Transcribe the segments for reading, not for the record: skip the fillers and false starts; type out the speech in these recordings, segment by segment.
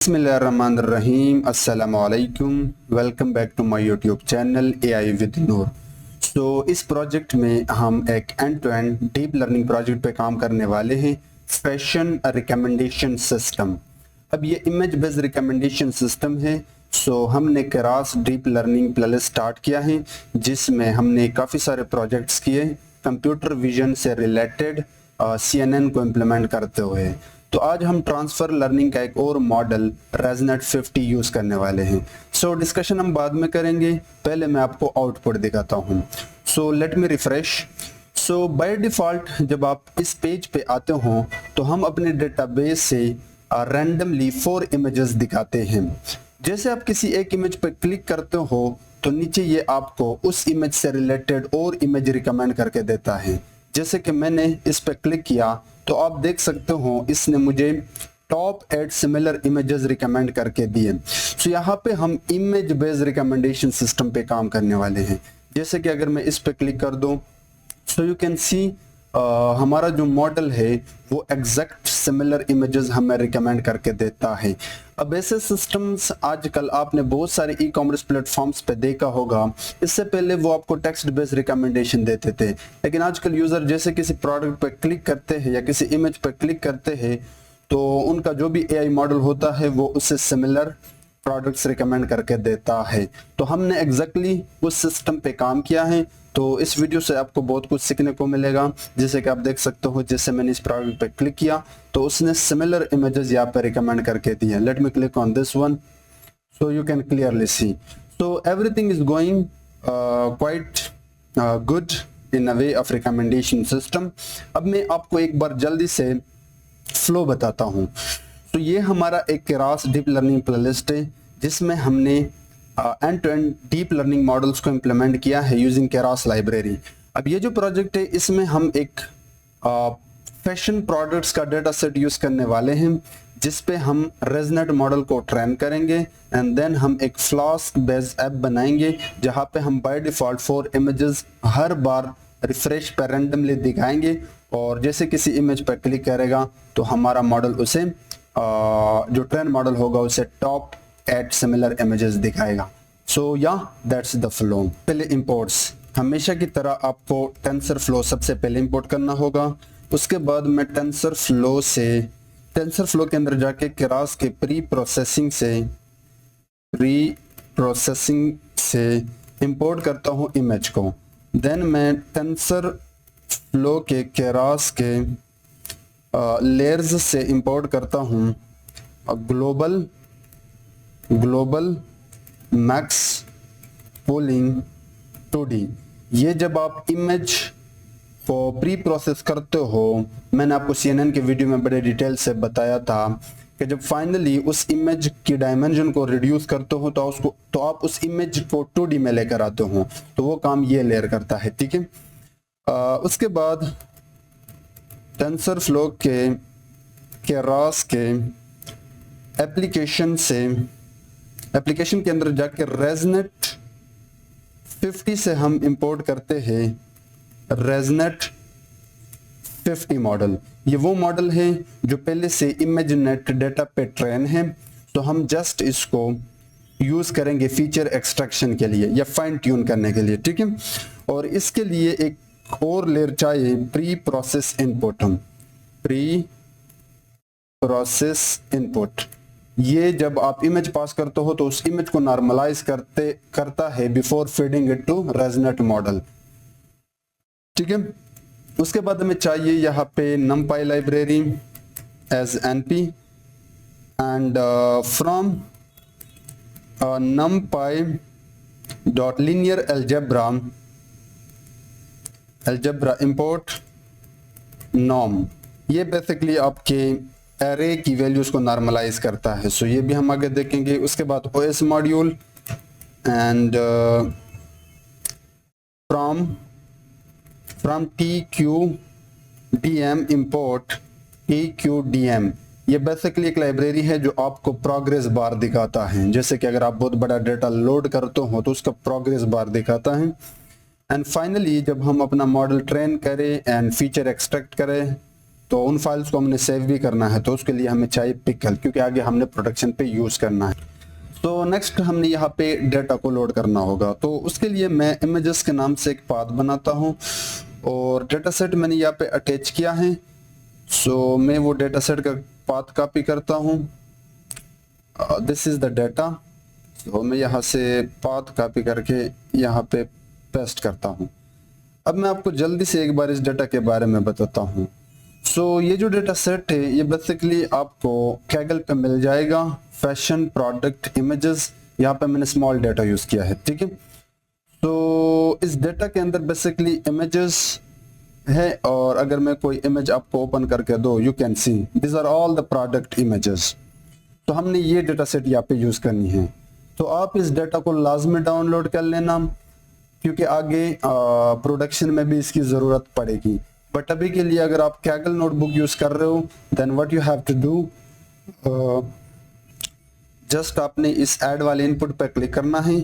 बिस्मिल्लाहिर्रहमानिर्रहीम अस्सलामुअलैकुम। Welcome back to my YouTube channel AI with Noor. इस प्रोजेक्ट में हम एक end to end deep learning project पे काम करने वाले हैं, फैशन रिकमेंडेशन सिस्टम। अब ये इमेज बेस्ड रिकमेंडेशन सिस्टम है। हमने Keras deep learning playlist start किया है, जिसमें हमने काफ़ी सारे प्रोजेक्ट्स किए कंप्यूटर विजन से रिलेटेड CNN को इम्प्लीमेंट करते हुए। तो आज हम ट्रांसफर लर्निंग का एक और मॉडल रेजनेट 50 यूज करने वाले हैं। डिस्कशन हम बाद में करेंगे, पहले मैं आपको आउटपुट दिखाता हूँ। Let me refresh. By default जब आप इस पेज पे आते हो तो हम अपने डेटाबेस से रैंडमली 4 इमेजेस दिखाते हैं। जैसे आप किसी एक इमेज पे क्लिक करते हो तो नीचे ये आपको उस इमेज से रिलेटेड और इमेज रिकमेंड करके देता है। जैसे कि मैंने इस पे क्लिक किया तो आप देख सकते हो इसने मुझे टॉप 8 सिमिलर इमेजेस रिकमेंड करके दिए। यहाँ पे हम इमेज बेस्ड रिकमेंडेशन सिस्टम पे काम करने वाले हैं। जैसे कि अगर मैं इस पे क्लिक कर दूं यू कैन सी हमारा जो मॉडल है वो एग्जैक्ट सिमिलर इमेजेस हमें रिकमेंड करके देता है। अब ऐसे सिस्टम्स आजकल आपने बहुत सारे ई कॉमर्स प्लेटफॉर्म्स पे देखा होगा। इससे पहले वो आपको टेक्स्ट बेस्ड रिकमेंडेशन देते थे, लेकिन आजकल यूजर जैसे किसी प्रोडक्ट पे क्लिक करते हैं या किसी इमेज पे क्लिक करते हैं तो उनका जो भी एआई मॉडल होता है वो उससे सिमिलर प्रोडक्ट्स रिकमेंड करके देता है। तो हमने एग्जैक्टली उस सिस्टम पे काम किया है। तो इस वीडियो से आपको बहुत कुछ सीखने को मिलेगा। जैसे कि आप देख सकते हो, जैसे मैंने इस प्रोडक्ट पे क्लिक किया तो उसने सिमिलर इमेजेस यहाँ पे रिकमेंड करके दिए। Let me click on this one so you can clearly see. Everything is going quite good in a way of recommendation system. अब मैं आपको एक बार जल्दी से फ्लो बताता हूँ। ये हमारा एक केरास डीप लर्निंग प्लेलिस्ट है, जिसमें हमने end to end deep learning models को इम्प्लीमेंट किया है यूजिंग केरास लाइब्रेरी। अब ये जो प्रोजेक्ट है इसमें हम एक फैशन प्रोडक्ट्स का डेटा सेट यूज करने वाले हैं, जिसपे हम रेजनेट मॉडल को ट्रेन करेंगे एंड देन हम एक फ्लास्क बेस्ड ऐप बनाएंगे, जहाँ पे हम by default 4 images her bar refresh पर रैंडमली दिखाएंगे। और जैसे किसी इमेज पर क्लिक करेगा तो हमारा मॉडल उसे जो ट्रेन मॉडल होगा उसे टॉप 8 सिमिलर इमेजेस दिखाएगा। That's the flow. पहले इंपोर्ट्स, हमेशा की तरह आपको टेंसर फ्लो सबसे पहले इंपोर्ट करना होगा। उसके बाद मैं टेंसर फ्लो के अंदर जाके केरास के प्री प्रोसेसिंग से इंपोर्ट करता हूँ इमेज को। देन मैं टेंसर फ्लो के केरास के लेयर्स से इंपोर्ट करता हूँ ग्लोबल मैक्स पूलिंग 2D। ये जब आप इमेज को प्री प्रोसेस करते हो, मैंने आपको CNN के वीडियो में बड़े डिटेल से बताया था कि जब फाइनली उस इमेज की डायमेंशन को रिड्यूस करते हो तो आप उस इमेज को 2D में लेकर आते हो। तो वो काम ये लेयर करता है, ठीक है। उसके बाद टेंसर फ्लो के केरास के एप्लीकेशन के अंदर जाके रेजनेट 50 से हम इंपोर्ट करते हैं रेजनेट 50 मॉडल। ये वो मॉडल है जो पहले से इमेजनेट डेटा पे ट्रेन है। तो हम जस्ट इसको यूज करेंगे फीचर एक्सट्रैक्शन के लिए या फाइन ट्यून करने के लिए, ठीक है। और इसके लिए एक और लेयर चाहिए, प्री प्रोसेस इनपुट। ये जब आप इमेज पास करते हो तो उस इमेज को नॉर्मलाइज करता है before feeding it to ResNet model, ठीक है। उसके बाद हमें चाहिए यहाँ पे numpy library as NP and from numpy dot linear algebra import norm. ये बेसिकली आपके एरे की वैल्यूज को नॉर्मलाइज करता है। ये भी हम आगे देखेंगे। उसके बाद OS module and from TQDM import TQDM। ये बेसिकली एक लाइब्रेरी है जो आपको प्रोग्रेस बार दिखाता है। जैसे कि अगर आप बहुत बड़ा डेटा लोड करते हो तो उसका प्रोग्रेस बार दिखाता है। एंड फाइनली जब हम अपना मॉडल ट्रेन करें एंड फीचर एक्सट्रैक्ट करें तो उन फाइल्स को हमने सेव भी करना है, तो उसके लिए हमें चाहिए पिकल, क्योंकि आगे हमने प्रोडक्शन पे यूज़ करना है। तो नेक्स्ट हमने यहाँ पे डेटा को लोड करना होगा, तो उसके लिए मैं इमेजेस के नाम से एक पाथ बनाता हूँ और डेटा सेट मैंने यहाँ पे अटैच किया है। सो मैं वो डेटा सेट का पाथ कॉपी करता हूँ, दिस इज़ द डेटा। तो मैं यहाँ से पाथ कॉपी करके यहाँ पे पेस्ट करता हूँ। अब मैं आपको जल्दी से एक बार इस डेटा के बारे में बताता हूँ। सो ये जो डेटा सेट है ये बेसिकली आपको कैगल पे मिल जाएगा, फैशन प्रोडक्ट इमेजेस। यहाँ पे मैंने स्मॉल डेटा यूज़ किया है, ठीक है। तो इस डेटा के अंदर बेसिकली इमेजेस है, और अगर मैं कोई इमेज आपको ओपन करके दो, you can see this are all the product images. तो हमने ये डेटा सेट यहाँ पे यूज़ करनी है। तो आप इस डेटा को लाजमी डाउनलोड कर लेना, क्योंकि आगे प्रोडक्शन में भी इसकी ज़रूरत पड़ेगी। बट अभी के लिए अगर आप कैगल नोटबुक यूज़ कर रहे हो, then what you have to do, just आपने इस ऐड वाले इनपुट पर क्लिक करना है।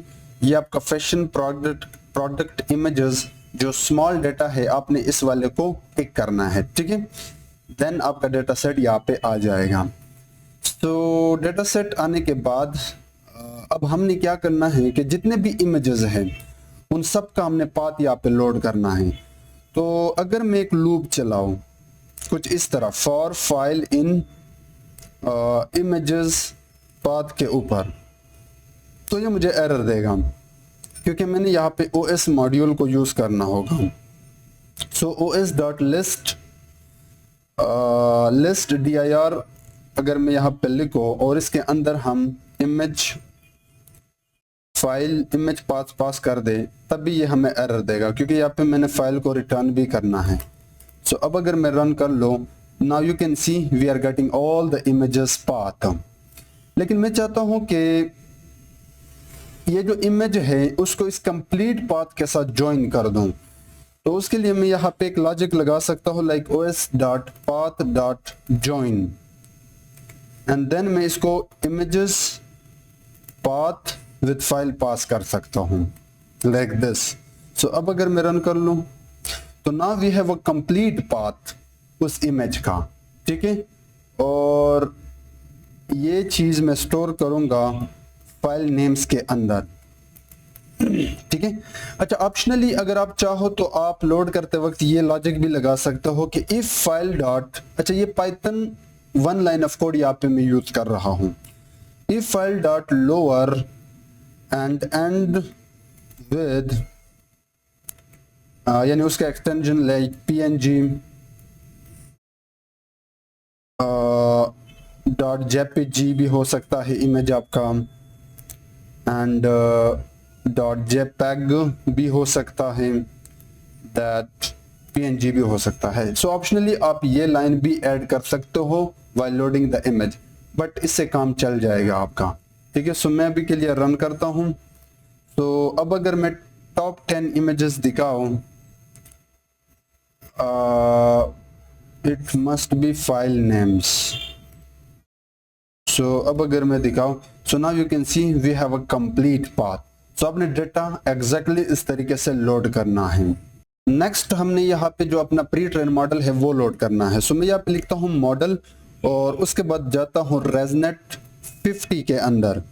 ये आपका फैशन प्रोडक्ट इमेजेस जो स्मॉल डेटा है, आपने इस वाले को पिक करना है, ठीक है। देन आपका डेटा सेट यहाँ पे आ जाएगा। तो डेटा सेट आने के बाद अब हमने क्या करना है कि जितने भी इमेजेस हैं उन सब का हमने पाथ यहाँ पे लोड करना है। तो अगर मैं एक लूप चलाऊं कुछ इस तरह, for file in images path के ऊपर, तो ये मुझे एरर देगा, क्योंकि मैंने यहाँ पे OS मॉड्यूल को यूज़ करना होगा। सो os.list लिस्ट dir अगर मैं यहाँ पे लिखो और इसके अंदर हम इमेज पास कर दे, तब भी ये हमें एरर देगा, क्योंकि यहाँ पे मैंने फाइल को रिटर्न भी करना है। सो अब अगर मैं रन कर लो, now you can see we are getting all the images path. लेकिन मैं चाहता हूँ कि ये जो इमेज है उसको इस कंप्लीट पाथ के साथ ज्वाइन कर दूं। तो उसके लिए मैं यहाँ पे एक लॉजिक लगा सकता हूँ, लाइक os.path.join, एंड देन मैं इसको इमेजेस पाथ विद फाइल पास कर सकता हूँ, लाइक दिस। सो अब अगर मैं रन कर लूँ, तो now we have a complete path उस इमेज का, ठीक है। और ये चीज़ मैं स्टोर करूँगा फाइल नेम्स के अंदर, ठीक है। अच्छा, ऑप्शनली अगर आप चाहो तो आप लोड करते वक्त ये लॉजिक भी लगा सकते हो कि इफ फाइल डॉट, अच्छा ये पाइथन 1 लाइन ऑफ कोड यहाँ पे मैं यूज कर रहा हूँ, if file dot lower and and with, यानी उसका extension like png dot jpg भी हो सकता है इमेज आपका, एंड डॉट jpeg भी हो सकता है, दैट png भी हो सकता है। सो ऑप्शनली आप ये लाइन भी ऐड कर सकते हो while loading the image, but इससे काम चल जाएगा आपका, ठीक है। सो मैं अभी के लिए रन करता हूँ। तो अब अगर मैं टॉप 10 इमेजेस दिखाऊं, it must be file names. सो अब अगर मैं दिखाऊं, so now you can see we have a complete path. So आपने डेटा एग्जैक्टली इस तरीके से लोड करना है। नेक्स्ट हमने यहाँ पे जो अपना प्री ट्रेन मॉडल है वो लोड करना है। सो मैं यहाँ पे लिखता हूँ मॉडल, और उसके बाद जाता हूँ रेजनेट 50 के अंदर।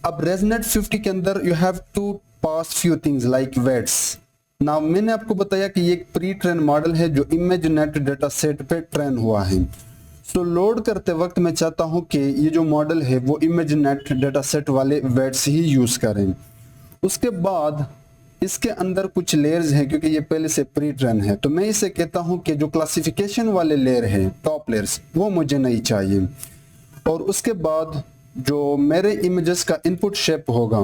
अब रेजनेट 50 के अंदर you have to pass few things like weights. Now मैंने आपको बताया कि ये एक प्री ट्रेन मॉडल है जो इमेज नेट डेटा सेट पे ट्रेन हुआ है। सो लोड करते वक्त मैं चाहता हूं कि ये जो मॉडल है वो इमेज नेट डेटा सेट वाले वेट्स ही यूज करें। उसके बाद इसके अंदर कुछ लेयर्स हैं, क्योंकि ये पहले से प्री ट्रेन है, तो मैं इसे कहता हूं कि जो क्लासिफिकेशन वाले लेयर हैं, टॉप लेयर्स, वो मुझे नहीं चाहिए। और उसके बाद जो मेरे इमेजेस का इनपुट शेप होगा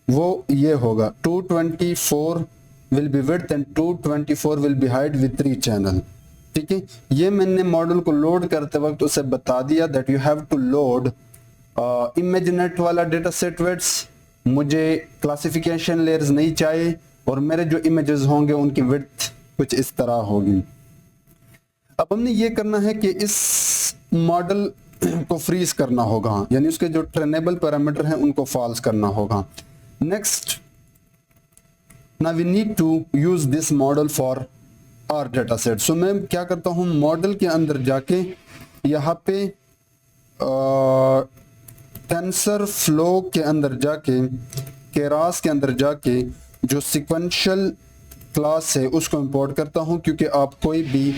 वो ये होगा 224 will be width and 224 will be height with 3 channel, ठीक है। ये मैंने मॉडल को लोड करते वक्त उसे बता दिया that you have to load ImageNet वाला डेटा सेट वेट्स, मुझे क्लासिफिकेशन लेयर्स नहीं चाहिए, और मेरे जो इमेजेस होंगे उनकी विड्थ कुछ इस तरह होगी। अब हमने ये करना है कि इस मॉडल को फ्रीज करना होगा, यानी उसके जो ट्रेनेबल पैरामीटर हैं उनको फॉल्स करना होगा। Next, now we need to use this model for our data set. So मैं क्या करता हूँ, मॉडल के अंदर जाके यहाँ पे टेंसर फ्लो के अंदर जाके, केरास के अंदर जाके जो सिक्वेंशियल क्लास है उसको इंपोर्ट करता हूं, क्योंकि आप कोई भी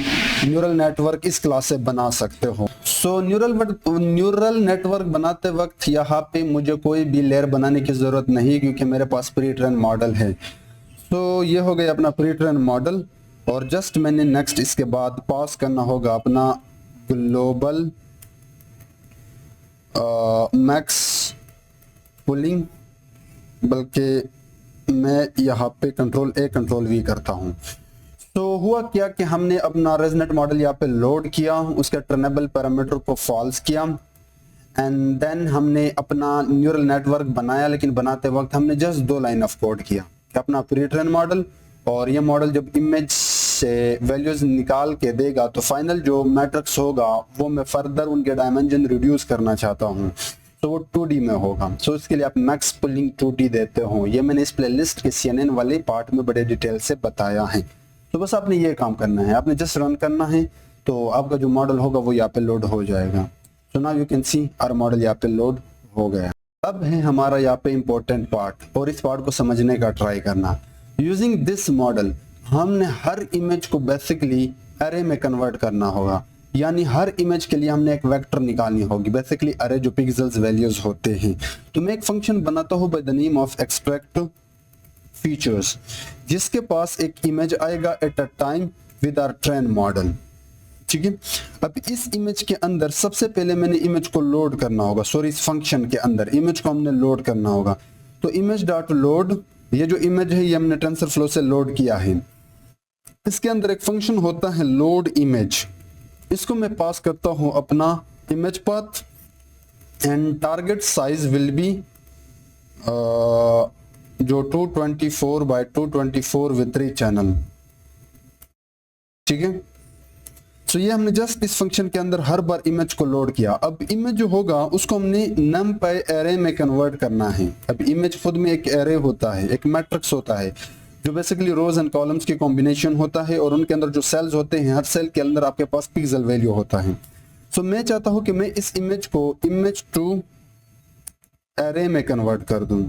न्यूरल नेटवर्क इस क्लास से बना सकते हो। सो न्यूरल नेटवर्क बनाते वक्त यहाँ पे मुझे कोई भी लेयर बनाने की ज़रूरत नहीं, क्योंकि मेरे पास प्री ट्रेन मॉडल है। सो ये हो गया अपना प्री ट्रेन मॉडल, और जस्ट मैंने नेक्स्ट इसके बाद पास करना होगा अपना ग्लोबल मैक्स पुलिंग, बल्कि मैं यहाँ पे कंट्रोल ए कंट्रोल वी करता हूँ। तो हुआ क्या कि हमने अपना रेजनेट मॉडल यहाँ पे लोड किया, उसके ट्रेनेबल पैरामीटर को फॉल्स किया, एंड देन हमने अपना न्यूरल नेटवर्क बनाया। लेकिन बनाते वक्त हमने जस्ट 2 लाइन ऑफ कोड किया कि अपना प्री ट्रेन मॉडल, और ये मॉडल जब इमेज से वैल्यूज निकाल के देगा तो फाइनल जो मैट्रिक्स होगा वो मैं फर्दर उनके डायमेंशन रिड्यूस करना चाहता हूँ, तो वो 2D में होगा। सो इसके लिए आप मैक्स पुलिंग 2D देते हो। ये मैंने इस प्लेलिस्ट के CNN वाले पार्ट में बड़े डिटेल से बताया है। तो बस आपने ये काम करना है, आपने जस्ट रन करना है, तो आपका जो मॉडल होगा वो यहाँ पे लोड हो जाएगा। So now you can see our model यहाँ पे लोड हो गया। अब है हमारा यहाँ पे इम्पोर्टेंट पार्ट, और इस पार्ट को समझने का ट्राई करना। यूजिंग दिस मॉडल हमने हर इमेज को बेसिकली अरे में कन्वर्ट करना होगा, यानी हर इमेज के लिए हमने एक वेक्टर निकालनी होगी, बेसिकली अरे जो पिक्सेल्स वैल्यूज होते हैं। तो मैं एक फंक्शन बनाता हूँ by the name of extract features, जिसके पास एक इमेज आएगा at a time with our train model. ठीक है, अब इस इमेज के अंदर सबसे पहले मैंने इमेज को लोड करना होगा, सॉरी इस फंक्शन के अंदर इमेज को हमने लोड करना होगा। तो इमेज डॉट लोड, ये जो इमेज है ये हमने टेंसर फ्लो से लोड किया है। इसके अंदर एक फंक्शन होता है लोड इमेज, इसको मैं पास करता हूं अपना image path, and target size will be जो 224 बाय 224 विद 3 चैनल। ठीक है, तो ये हमने जस्ट इस फंक्शन के अंदर हर बार इमेज को लोड किया। अब इमेज जो होगा उसको हमने numpy एरे में कन्वर्ट करना है। अब इमेज खुद में एक एरे होता है, एक मैट्रिक्स होता है जो बेसिकली रोज एंड कॉलम्स की कॉम्बिनेशन होता है, और उनके अंदर जो सेल्स होते हैं हर सेल के अंदर आपके पास पिक्सल वैल्यू होता है। सो मैं चाहता हूं कि मैं इस इमेज को इमेज टू एरे में कन्वर्ट कर दूं,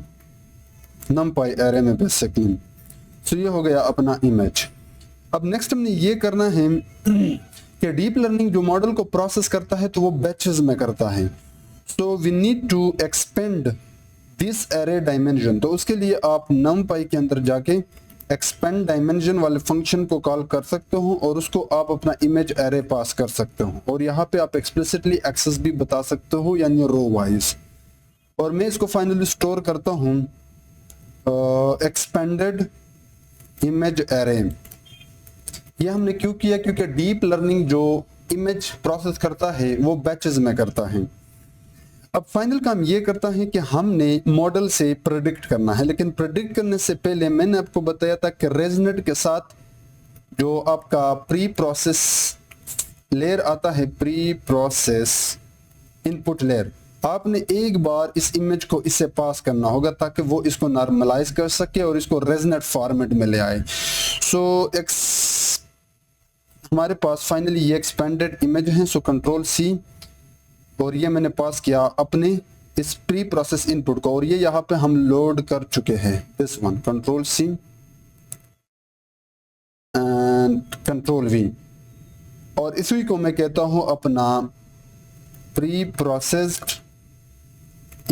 numpy एरे में बेसिकली। सो ये हो गया अपना इमेज। अब नेक्स्ट हमने ये करना है कि डीप लर्निंग जो मॉडल को प्रोसेस करता है तो वो बैचेस में करता है। So we need to expand this array dimension. तो उसके लिए आप numpy के अंदर जाके एक्सपेंड डायमेंशन वाले फंक्शन को कॉल कर सकते हो, और उसको आप अपना इमेज एरे पास कर सकते हो, और यहाँ पे आप एक्सप्लिसिटली एक्सेस भी बता सकते हो, यानी रो वाइज। और मैं इसको फाइनली स्टोर करता हूँ एक्सपेंडेड इमेज एरे। ये हमने क्यों किया, क्योंकि डीप लर्निंग जो इमेज प्रोसेस करता है वो बैचेस में करता है। अब फाइनल काम ये करता है कि हमने मॉडल से प्रेडिक्ट करना है, लेकिन प्रेडिक्ट करने से पहले मैंने आपको बताया था कि रेजनेट के साथ जो आपका प्री प्रोसेस लेयर आता है, प्री प्रोसेस इनपुट लेयर, आपने एक बार इस इमेज को इससे पास करना होगा ताकि वो इसको नॉर्मलाइज कर सके और इसको रेजनेट फॉर्मेट में ले आए। सो हमारे पास फाइनली ये एक्सपेंडेड इमेज है। सो कंट्रोल सी, और ये मैंने पास किया अपने इस प्री प्रोसेस इनपुट को, और ये यहाँ पे हम लोड कर चुके हैं this one, control C and control V, और इसी को मैं कहता हूं अपना प्री प्रोसेस्ड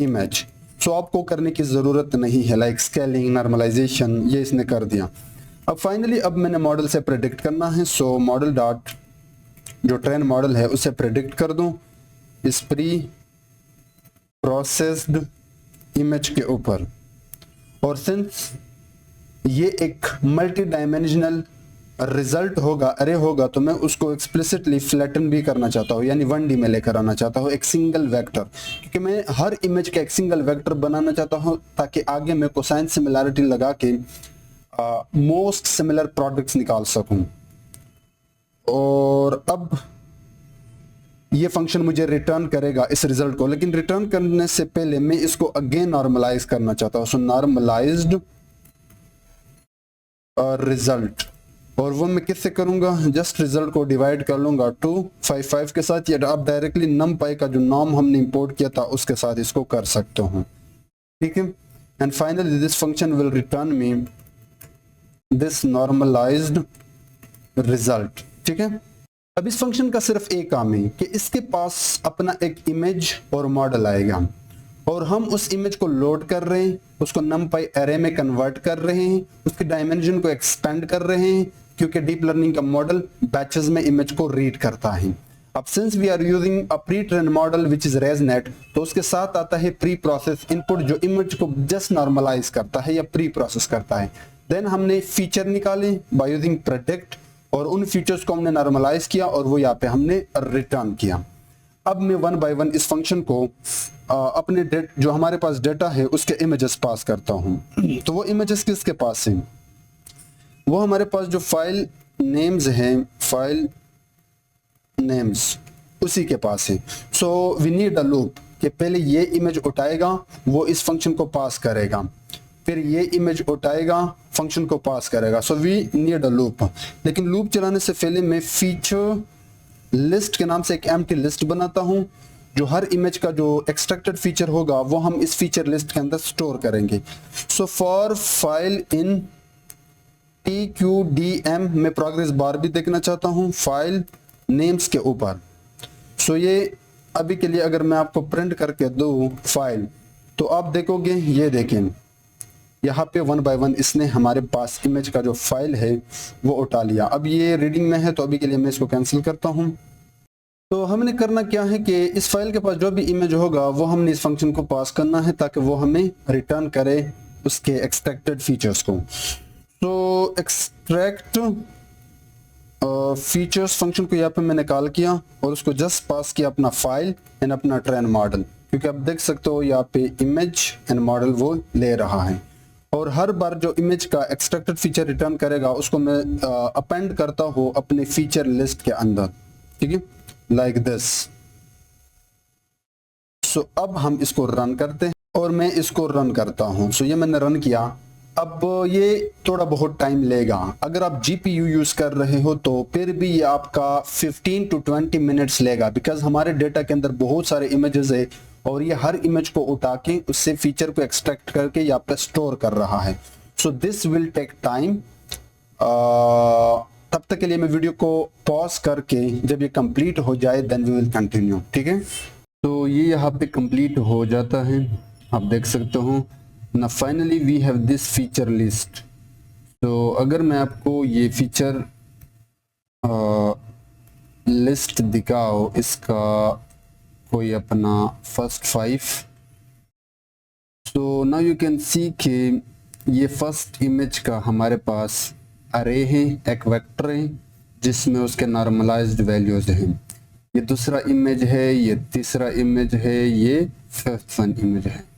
इमेज। सो आपको करने की जरूरत नहीं है, लाइक स्केलिंग, नॉर्मलाइजेशन, ये इसने कर दिया। अब फाइनली अब मैंने मॉडल से प्रेडिक्ट करना है। सो मॉडल डॉट जो ट्रेन मॉडल है उसे प्रेडिक्ट कर दूं इस प्री प्रोसेस्ड इमेज के ऊपर, और सिंस ये एक मल्टी डायमेंशनल रिजल्ट होगा, अरे होगा, तो मैं उसको एक्सप्लिसिटली फ्लैटन भी करना चाहता हूँ, यानी 1D में लेकर आना चाहता हूँ, एक सिंगल वेक्टर, क्योंकि मैं हर इमेज का एक सिंगल वेक्टर बनाना चाहता हूँ ताकि आगे मैं कोसाइन सिमिलैरिटी लगा के मोस्ट सिमिलर प्रोडक्ट्स निकाल सकूं। और अब ये फंक्शन मुझे रिटर्न करेगा इस रिजल्ट को, लेकिन रिटर्न करने से पहले मैं इसको अगेन नॉर्मलाइज करना चाहता हूं। सो नॉर्मलाइज्ड रिजल्ट, और वो मैं किससे करूंगा, जस्ट रिजल्ट को डिवाइड कर लूंगा 255 के साथ, या आप डायरेक्टली numpy का जो नॉर्म हमने इंपोर्ट किया था उसके साथ इसको कर सकते हो, ठीक है। And finally this function will return me this normalized result, ठीक है। अब इस फंक्शन का सिर्फ एक काम है कि इसके पास अपना एक इमेज और मॉडल आएगा और हम उस इमेज को लोड कर रहे हैं, उसको numpy एरे में कन्वर्ट कर रहे हैं, उसके डायमेंशन को एक्सपेंड कर रहे हैं, क्योंकि डीप लर्निंग का मॉडल बैचेस में इमेज को रीड करता है। अब since we are using a pre train model which is ResNet, तो उसके साथ आता है प्री प्रोसेस इनपुट जो इमेज को जस्ट नॉर्मलाइज करता है या प्री प्रोसेस करता है। देन हमने फीचर निकाले बाय यूजिंग प्रेडिक्ट और उन फीचर्स को हमने नॉर्मलाइज किया और वो यहाँ पे हमने रिटर्न किया। अब मैं वन बाय वन इस फंक्शन को अपने जो हमारे पास डेटा है उसके इमेजेस पास करता हूँ। तो वो इमेजेस किसके पास हैं, वो हमारे पास जो फाइल नेम्स हैं, फाइल नेम्स उसी के पास है। So we need a loop कि पहले ये इमेज उठाएगा, वो इस फंक्शन को पास करेगा, फिर ये इमेज उठाएगा, फंक्शन को पास करेगा। So we need a loop. लेकिन लूप चलाने से पहले मैं फीचर लिस्ट के नाम से एक एम्प्टी लिस्ट बनाता हूं, जो हर इमेज का जो एक्सट्रैक्टेड फीचर होगा वो हम इस फीचर लिस्ट के अंदर स्टोर करेंगे। So for file in TQDM में प्रोग्रेस बार भी देखना चाहता हूं फाइल नेम्स के ऊपर। सो ये अभी के लिए अगर मैं आपको प्रिंट करके दूं फाइल, तो आप देखोगे, ये देखें यहाँ पे वन बाय वन इसने हमारे पास इमेज का जो फाइल है वो उठा लिया। अब ये रीडिंग में है तो अभी के लिए मैं इसको कैंसिल करता हूँ। तो हमने करना क्या है कि इस फाइल के पास जो भी इमेज होगा वो हमने इस फंक्शन को पास करना है ताकि वो हमें रिटर्न करे उसके एक्सट्रैक्टेड फीचर्स को। तो एक्सट्रैक्ट फीचर्स फंक्शन को यहाँ पे मैंने कॉल किया और उसको जस्ट पास किया अपना फाइल एंड अपना ट्रेन मॉडल, क्योंकि आप देख सकते हो यहाँ पे इमेज एंड मॉडल वो ले रहा है। और हर बार जो इमेज का एक्सट्रैक्टेड फीचर रिटर्न करेगा उसको मैं अपेंड करता हूँ अपने फीचर लिस्ट के अंदर, ठीक है, लाइक दिस। सो अब हम इसको रन करते हैं और मैं इसको रन करता हूँ। सो ये मैंने रन किया। अब ये थोड़ा बहुत टाइम लेगा। अगर आप GPU यूज कर रहे हो तो फिर भी ये आपका 15 to 20 मिनट्स लेगा, बिकॉज हमारे डेटा के अंदर बहुत सारे इमेजेस है और ये हर इमेज को उठा के उससे फीचर को एक्सट्रैक्ट करके यहाँ पे स्टोर कर रहा है। So this will take time. तब तक के लिए मैं वीडियो को पॉज करके जब ये कंप्लीट हो जाए देन वी विल कंटिन्यू, ठीक है। तो ये यहाँ पे कंप्लीट हो जाता है, आप देख सकते हो ना। Finally we have this feature list. तो अगर मैं आपको ये फीचर लिस्ट दिखाओ, इसका कोई अपना first 5, so now you can सी कि ये फर्स्ट इमेज का हमारे पास अरे है, एक वेक्टर है जिसमें उसके नॉर्मलाइज्ड वैल्यूज हैं। ये दूसरा इमेज है, ये तीसरा इमेज है, ये फिफ्थ वन इमेज है।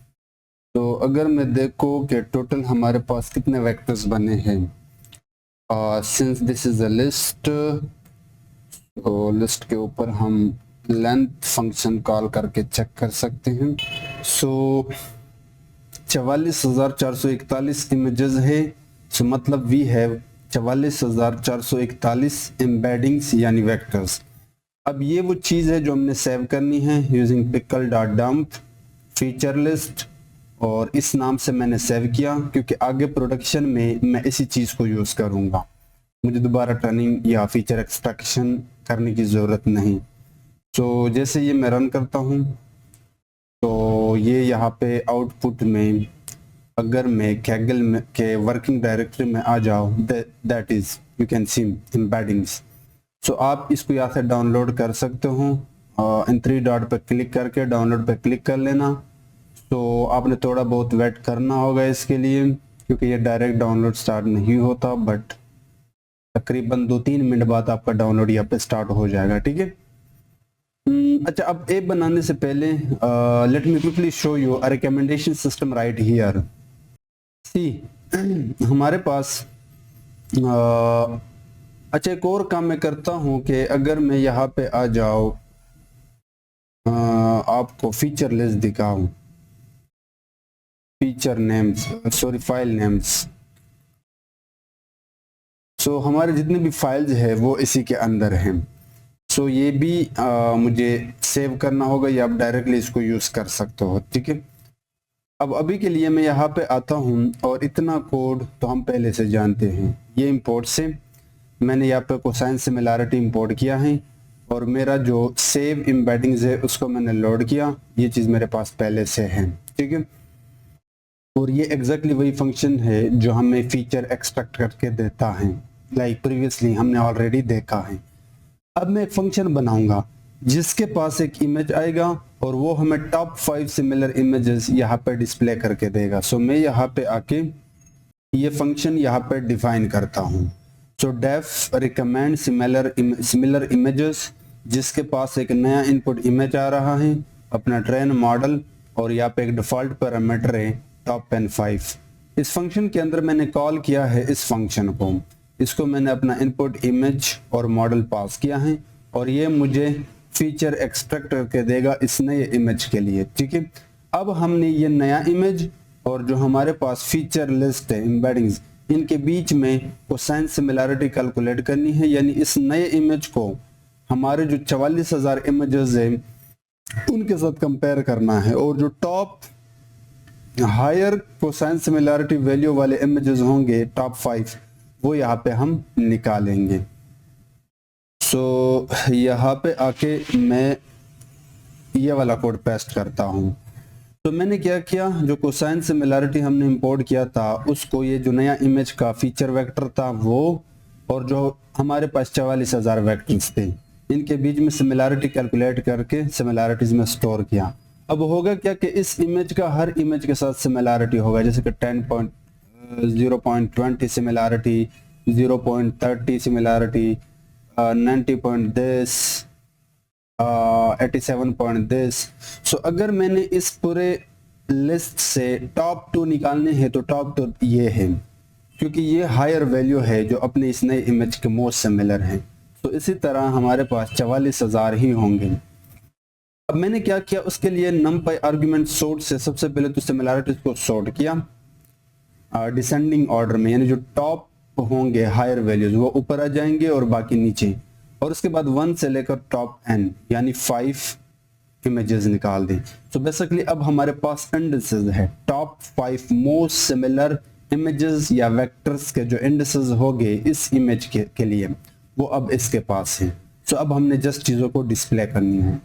तो अगर मैं देखो कि टोटल हमारे पास कितने वेक्टर्स बने हैं, since this is a list, तो लिस्ट के ऊपर हम लेंथ फंक्शन कॉल करके चेक कर सकते हैं। सो 44,441 इमेजेस है। सो मतलब वी हैव 44,441 एम्बेडिंग्स यानी वेक्टर्स। अब ये वो चीज़ है जो हमने सेव करनी है यूजिंग pickle.dump फीचर लिस्ट, और इस नाम से मैंने सेव किया क्योंकि आगे प्रोडक्शन में मैं इसी चीज़ को यूज़ करूँगा, मुझे दोबारा ट्रेनिंग या फीचर एक्सट्रैक्शन करने की ज़रूरत नहीं। तो जैसे ये मैं रन करता हूँ तो ये यहाँ पे आउटपुट में अगर मैं कैगल में के वर्किंग डायरेक्टरी में आ जाओ, that is you can see embeddings. So आप इसको यहाँ से डाउनलोड कर सकते हो, इन 3 डॉट पर क्लिक करके डाउनलोड पर क्लिक कर लेना। तो आपने थोड़ा बहुत वेट करना होगा इसके लिए क्योंकि ये डायरेक्ट डाउनलोड स्टार्ट नहीं होता, बट तकरीबन 2-3 मिनट बाद आपका डाउनलोड यहाँ पे स्टार्ट हो जाएगा, ठीक है। अच्छा, अब ऐप बनाने से पहले let me quickly show you a recommendation system right here. See हमारे पास अच्छा एक और काम मैं करता हूँ कि अगर मैं यहाँ पे आ जाओ आपको फीचर लिस्ट दिखाऊं, feature names, sorry file names. So हमारे जितने भी फाइल्स है वो इसी के अंदर हैं। सो ये भी मुझे सेव करना होगा या आप डायरेक्टली इसको यूज कर सकते हो, ठीक है। अब अभी के लिए मैं यहाँ पे आता हूँ और इतना कोड तो हम पहले से जानते हैं। ये इंपोर्ट से मैंने यहाँ पे कोसाइन सिमिलैरिटी इंपोर्ट किया है और मेरा जो सेव एम्बेडिंग्स है उसको मैंने लोड किया। ये चीज़ मेरे पास पहले से है, ठीक है। और ये एग्जैक्टली वही फंक्शन है जो हमें फीचर एक्सट्रैक्ट करके देता है, लाइक प्रीवियसली हमने ऑलरेडी देखा है। अब मैं एक फंक्शन बनाऊंगा जिसके पास एक इमेज आएगा और वो हमें टॉप 5 सिमिलर इमेजेस यहाँ पे डिस्प्ले करके देगा। सो मैं यहाँ पे आके ये फंक्शन यहाँ पे डिफाइन करता हूँ। So def recommend similar images, जिसके पास एक नया इनपुट इमेज आ रहा है, अपना ट्रेन मॉडल, और यहाँ पे एक डिफॉल्ट पैरामीटर है टॉप 5। इस फंक्शन के अंदर मैंने कॉल किया है इस फंक्शन को, इसको मैंने अपना इनपुट इमेज और मॉडल पास किया है और ये मुझे फीचर एक्सट्रैक्ट करके देगा इस नए इमेज के लिए, ठीक है। अब हमने ये नया इमेज और जो हमारे पास फीचर लिस्ट है एम्बेडिंग्स, इनके बीच में कोसाइन सिमिलैरिटी कैलकुलेट करनी है, यानी इस नए इमेज को हमारे जो 44,000 इमेजेस है उनके साथ कंपेयर करना है और जो top higher cosine similarity value वाले इमेजेस होंगे टॉप 5 वो यहाँ पे हम निकालेंगे। सो यहाँ पे आके मैं ये वाला कोड पेस्ट करता हूँ। तो मैंने क्या किया, जो कोसाइन सिमिलैरिटी हमने इंपोर्ट किया था उसको, ये जो नया इमेज का फीचर वेक्टर था वो, और जो हमारे पास 44,000 वेक्टर्स थे, इनके बीच में सिमिलैरिटी कैलकुलेट करके सिमिलैरिटीज में स्टोर किया। अब होगा क्या कि इस इमेज का हर इमेज के साथ सिमिलैरिटी होगा, जैसे कि 0.20 similarity, 0.30 similarity, 90 point this, 87 point this. So अगर मैंने इस पूरे लिस्ट से टॉप 2 निकालने हैं तो टॉप 2 ये है, क्योंकि ये हायर वैल्यू है जो अपने इस नए इमेज के मोस्ट सिमिलर है। तो इसी तरह हमारे पास 44,000 ही होंगे। अब मैंने क्या किया, उसके लिए numpy आर्गुमेंट सोर्ट से सबसे पहले तो सिमिलैरिटीज को सॉर्ट किया डिसेंडिंग ऑर्डर में, यानी जो टॉप होंगे हायर वैल्यूज वो ऊपर आ जाएंगे और बाकी नीचे, और उसके बाद 1 से लेकर टॉप n यानी 5 इमेजेस निकाल दें। तो बेसिकली अब हमारे पास इंडिसेस है, टॉप 5 मोस्ट सिमिलर इमेजेस या वेक्टर्स के जो इंडिसेस होंगे इस इमेज के लिए वो अब इसके पास है। सो अब हमने जस्ट चीज़ों को डिस्प्ले करनी है।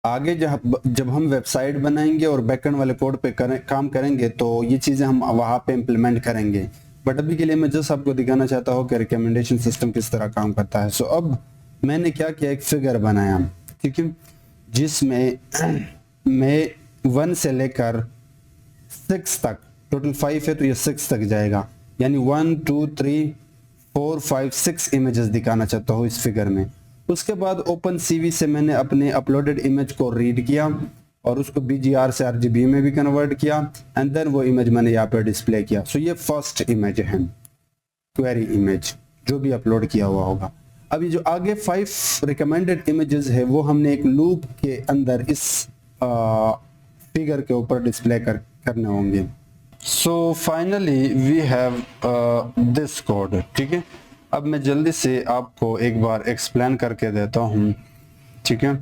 आगे जब हम वेबसाइट बनाएंगे और बैकएंड वाले कोड पे काम करेंगे तो ये चीज़ें हम वहाँ पे इम्प्लीमेंट करेंगे, बट अभी के लिए मैं जस्ट आपको दिखाना चाहता हूँ कि रिकमेंडेशन सिस्टम किस तरह काम करता है। सो अब मैंने क्या किया, एक फिगर बनाया, ठीक है, जिसमें मैं 1 से लेकर 6 तक, टोटल 5 है तो ये 6 तक जाएगा, यानी 1 2 3 4 5 6 इमेजेस दिखाना चाहता हूँ इस फिगर में। उसके बाद ओपन सीवी से मैंने अपने अपलोडेड इमेज को रीड किया और उसको BGR से RGB में भी कन्वर्ट किया एंड देन वो इमेज मैंने यहाँ पे डिस्प्ले किया। सो ये फर्स्ट इमेज है, क्वेरी इमेज जो भी अपलोड किया हुआ होगा। अभी जो आगे 5 रिकमेंडेड इमेजेस है वो हमने एक लूप के अंदर इस फिगर के ऊपर डिस्प्ले करने होंगे। So finally we have this code, ठीक है। अब मैं जल्दी से आपको एक बार एक्सप्लेन करके देता हूँ, ठीक है।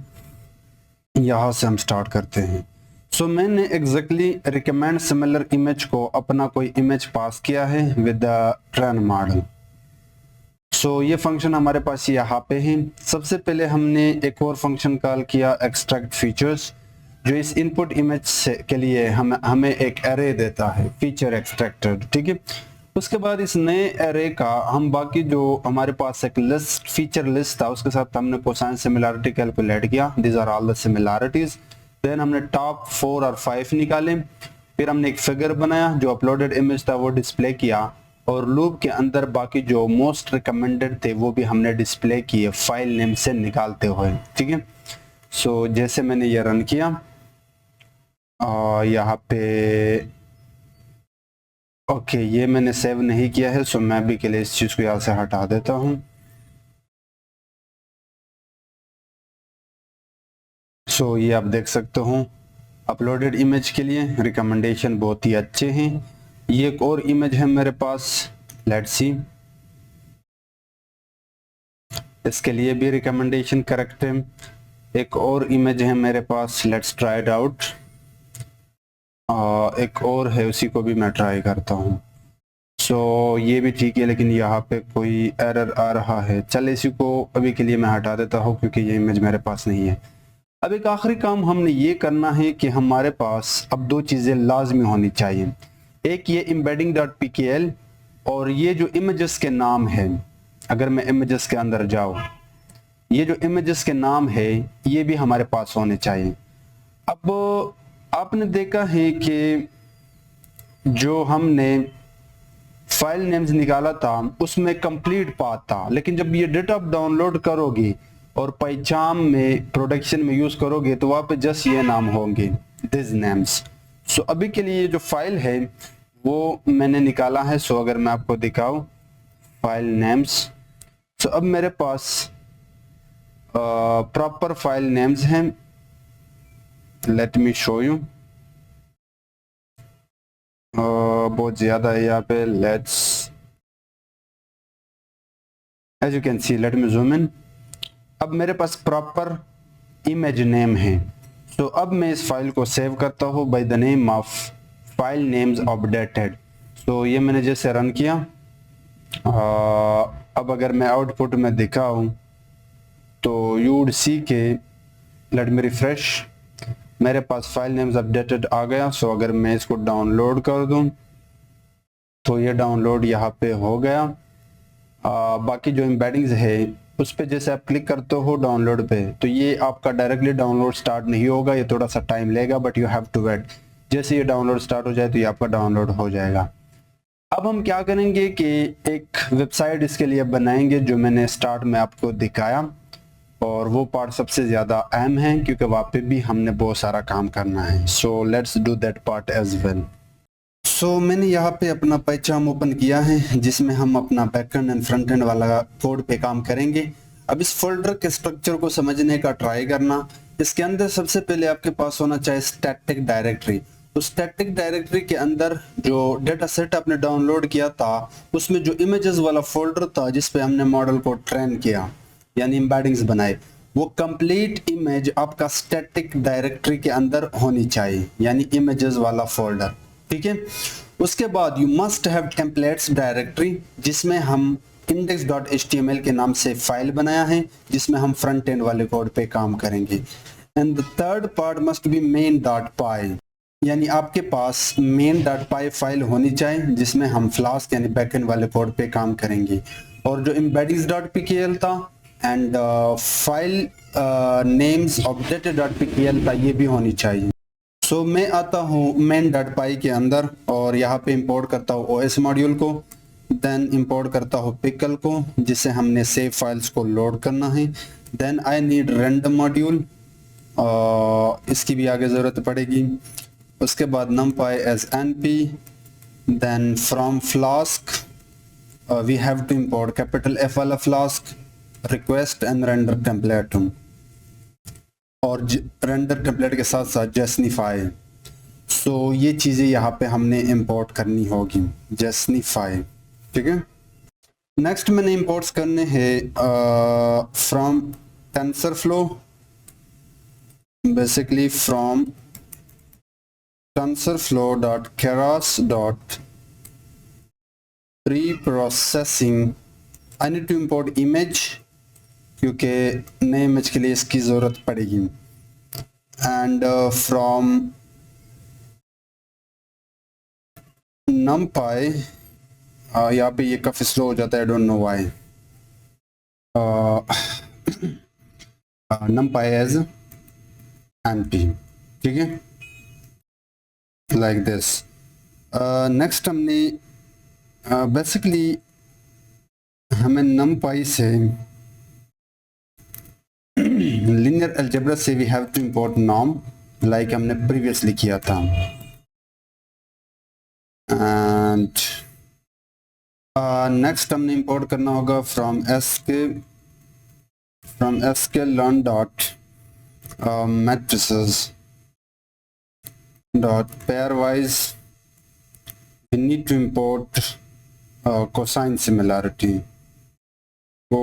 यहाँ से हम स्टार्ट करते हैं। सो मैंने एग्जैक्टली रिकमेंड सिमिलर इमेज को अपना कोई इमेज पास किया है विद द ट्रेन मॉडल। सो ये फंक्शन हमारे पास यहाँ पे है। सबसे पहले हमने एक और फंक्शन कॉल किया एक्सट्रैक्ट फीचर्स, जो इस इनपुट इमेज से के लिए हमें एक एरे देता है, फीचर एक्सट्रैक्टेड, ठीक है। उसके बाद इस नए एरे का हम बाकी जो हमारे पास एक लिस्ट, फीचर लिस्ट था, उसके साथ हमने कोसाइन सिमिलैरिटी कैलकुलेट किया, these are all the similarities. Then हमने टॉप 4 और 5 निकाले, फिर हमने एक फिगर बनाया, जो अपलोडेड इमेज था वो डिस्प्ले किया, और लूप के अंदर बाकी जो मोस्ट रिकमेंडेड थे वो भी हमने डिस्प्ले किए फाइल नेम से निकालते हुए, ठीक है। सो जैसे मैंने ये रन किया, यहाँ पे ओके ये मैंने सेव नहीं किया है, सो मैं भी के लिए इस चीज को यहाँ से हटा देता हूँ। सो ये आप देख सकते हो अपलोडेड इमेज के लिए रिकमेंडेशन बहुत ही अच्छे हैं। ये एक और इमेज है मेरे पास, लेट्स सी। इसके लिए भी रिकमेंडेशन करेक्ट है। एक और इमेज है मेरे पास, लेट्स ट्राई इट आउट। एक और है, उसी को भी मैं ट्राई करता हूँ। सो ये भी ठीक है, लेकिन यहाँ पे कोई एरर आ रहा है। चल इसी को अभी के लिए मैं हटा देता हूँ क्योंकि ये इमेज मेरे पास नहीं है। अब एक आखिरी काम हमने ये करना है कि हमारे पास अब दो चीज़ें लाजमी होनी चाहिए। एक ये embedding.pkl और ये जो इमेजेस के नाम है, अगर मैं इमेजेस के अंदर जाऊँ, ये जो इमेजेस के नाम है ये भी हमारे पास होने चाहिए। अब आपने देखा है कि जो हमने फाइल नेम्स निकाला था उसमें कंप्लीट पाथ था, लेकिन जब ये डेटा डाउनलोड करोगे और पहचान में प्रोडक्शन में यूज करोगे तो वहां पे जस्ट ये नाम होंगे, दिस नेम्स। सो अभी के लिए जो फाइल है वो मैंने निकाला है। सो अगर मैं आपको दिखाऊं फाइल नेम्स, सो अब मेरे पास प्रॉपर फाइल नेम्स हैं। Let me show you. बहुत ज्यादा है यहाँ पे। Let's, as you can see, let me zoom in. अब मेरे पास प्रॉपर इमेज नेम है। सो अब मैं इस फाइल को सेव करता हूँ by the name of file names updated. So ये मैंने जैसे रन किया। अब अगर मैं आउटपुट में दिखाऊं तो यू वुड सी के, लेट मी रिफ्रेश, मेरे पास फाइल नेम्स अपडेटेड आ गया। सो अगर मैं इसको डाउनलोड कर दूं तो ये डाउनलोड यहाँ पे हो गया। बाकी जो एम्बेडिंग्स है उस पर जैसे आप क्लिक करते हो डाउनलोड पे तो ये आपका डायरेक्टली डाउनलोड स्टार्ट नहीं होगा, ये थोड़ा सा टाइम लेगा, but you have to wait. जैसे ये डाउनलोड स्टार्ट हो जाए तो ये आपका डाउनलोड हो जाएगा। अब हम क्या करेंगे कि एक वेबसाइट इसके लिए बनाएंगे जो मैंने स्टार्ट में आपको दिखाया, और वो पार्ट सबसे ज़्यादा अहम है क्योंकि वहाँ पे भी हमने बहुत सारा काम करना है। So let's do that part as well. So मैंने यहाँ पे अपना पैचाम ओपन किया है जिसमें हम अपना बैकएंड एंड फ्रंट एंड वाला कोड पे काम करेंगे। अब इस फोल्डर के स्ट्रक्चर को समझने का ट्राई करना। इसके अंदर सबसे पहले आपके पास होना चाहिए स्टैटिक डायरेक्टरी। तो स्टैटिक डायरेक्टरी के अंदर जो डेटा सेट आपने डाउनलोड किया था उसमें जो इमेजेस वाला फोल्डर था जिसपे हमने मॉडल को ट्रेन किया यानी एम्बेडिंग्स बनाए, वो कंप्लीट इमेज आपका स्टैटिक डायरेक्टरी के अंदर होनी चाहिए, यानी इमेजेस वाला फोल्डर। ठीक है। उसके बाद you must have templates directory जिसमें हम index.html के नाम से फाइल बनाया है जिसमें हम फ्रंट एंड वाले कोड पे काम करेंगे। And the third part must be main.py, यानी आपके पास main.py फाइल होनी चाहिए जिसमें हम फ्लास्क यानी बैकएंड वाले कोड पे काम करेंगे। और जो embeddings.pkl था एंड फाइल नेम्स updated.pkl था ये भी होनी चाहिए। सो मैं आता हूँ main.py के अंदर और यहाँ पे इंपोर्ट करता हूँ OS मॉड्यूल को, देन इंपोर्ट करता हूँ पिकल को जिसे हमने सेव फाइल्स को लोड करना है। Then I need random module, इसकी भी आगे ज़रूरत पड़ेगी। उसके बाद numpy as np, then from Flask we have to import capital F वाला Flask, request and render template, और रेंडर टेम्पलेट के साथ साथ जस्टिफाई। सो ये चीज़ें यहाँ पे हमने इंपोर्ट करनी होगी, जस्टिफाई। ठीक है। नेक्स्ट मैंने इंपोर्ट्स करने हैं from TensorFlow, basically from tensorflow.keras.preprocessing। I need to import image क्योंकि नए इमेज के लिए इसकी ज़रूरत पड़ेगी। एंड फ्रॉम numpy, यहाँ पे ये काफ़ी स्लो हो जाता है, I don't know why. numpy as np। ठीक है, लाइक दिस। नेक्स्ट हमने बेसिकली हमें numpy से linear algebra से we have to import norm like हमने previously किया था। एंड नेक्स्ट हमने इंपोर्ट करना होगा from sklearn dot matrices dot pairwise we need to import cosine similarity। तो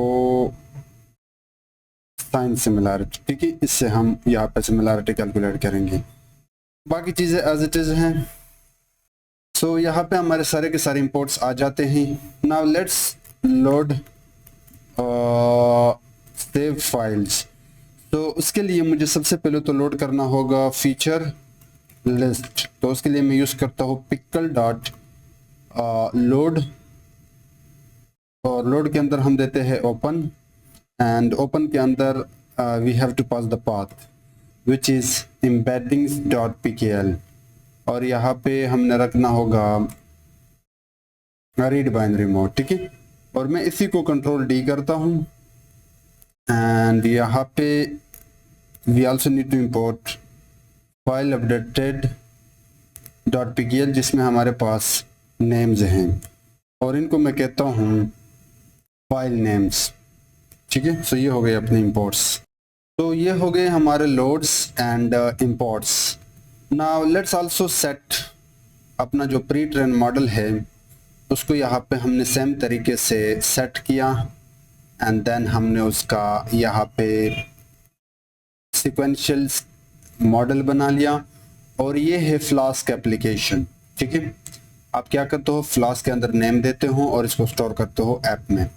साइन सिमिलैरिटी, ठीक है, इससे हम यहाँ पे सिमिलैरिटी कैलकुलेट करेंगे। बाकी चीज़ें एज इट इज़ हैं। सो यहाँ पे हमारे सारे के सारे इंपोर्ट्स आ जाते हैं। Now let's load save files. तो उसके लिए मुझे सबसे पहले तो लोड करना होगा फीचर लिस्ट। तो उसके लिए मैं यूज़ करता हूँ पिकल डॉट लोड, और लोड के अंदर हम देते हैं ओपन, एंड ओपन के अंदर we have to pass the path which is embeddings dot pkl, और यहाँ पे हमने रखना होगा रीड बाइनरी मोड, ठीक है। और मैं इसी को कंट्रोल डी करता हूँ, एंड यहाँ पे we also need to import file updated dot pkl जिसमें हमारे पास नेम्स हैं, और इनको मैं कहता हूँ फाइल नेम्स, ठीक है। सो ये हो गए अपने इंपोर्ट्स। तो ये हो गए हमारे loads and imports. Now let's also set अपना जो प्री ट्रेन मॉडल है उसको यहाँ पे हमने सेम तरीके से सेट किया, एंड देन हमने उसका यहाँ पे सिक्वेंशियल मॉडल बना लिया, और ये है फ्लास्क एप्लीकेशन, ठीक है। आप क्या करते हो, फ्लास्क के अंदर नेम देते हो और इसको स्टोर करते हो ऐप में।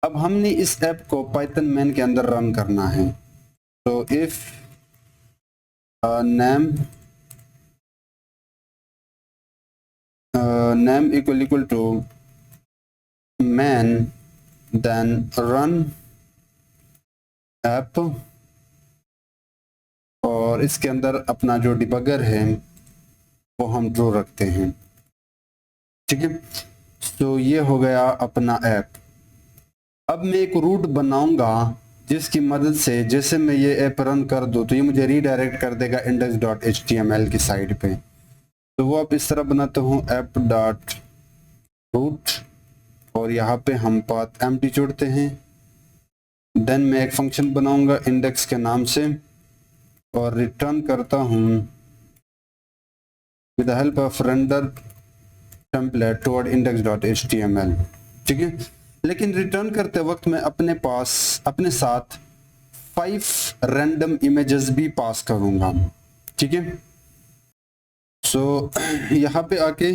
अब हमने इस ऐप को पाइथन मेन के अंदर रन करना है। तो if name equal to man, then run app, और इसके अंदर अपना जो डिबगर है वो हम ट्रू रखते हैं, ठीक है। तो ये हो गया अपना ऐप। अब मैं एक रूट बनाऊंगा जिसकी मदद से जैसे मैं ये ऐप रन कर दूं तो ये मुझे रीडायरेक्ट कर देगा index.html की साइड पे। तो वो आप इस तरह बनाते हो ऐप डॉट रूट, और यहाँ पे हम पाथ एम्प्टी जोड़ते हैं। देन मैं एक फंक्शन बनाऊंगा इंडेक्स के नाम से, और रिटर्न करता हूँ with the help of render template toward index.html, ठीक है। लेकिन रिटर्न करते वक्त मैं अपने साथ 5 रैंडम इमेजेस भी पास करूंगा, ठीक है। सो यहाँ पे आके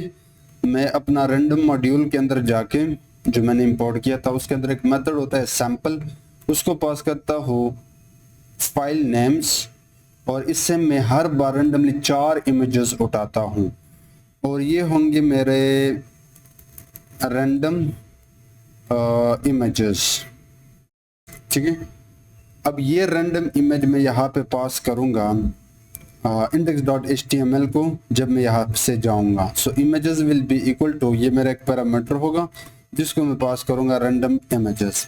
मैं अपना रैंडम मॉड्यूल के अंदर जाके जो मैंने इंपोर्ट किया था उसके अंदर एक मेथड होता है सैंपल, उसको पास करता हूँ फाइल नेम्स, और इससे मैं हर बार रैंडमली 4 इमेजेस उठाता हूँ, और ये होंगे मेरे रैंडम इमेजेस, ठीक है। अब ये रैंडम इमेज मैं यहाँ पे पास करूँगा index.html को जब मैं यहाँ से जाऊँगा। So images will be equal to, ये मेरा एक पैरामीटर होगा जिसको मैं पास करूँगा रैंडम इमेजेस।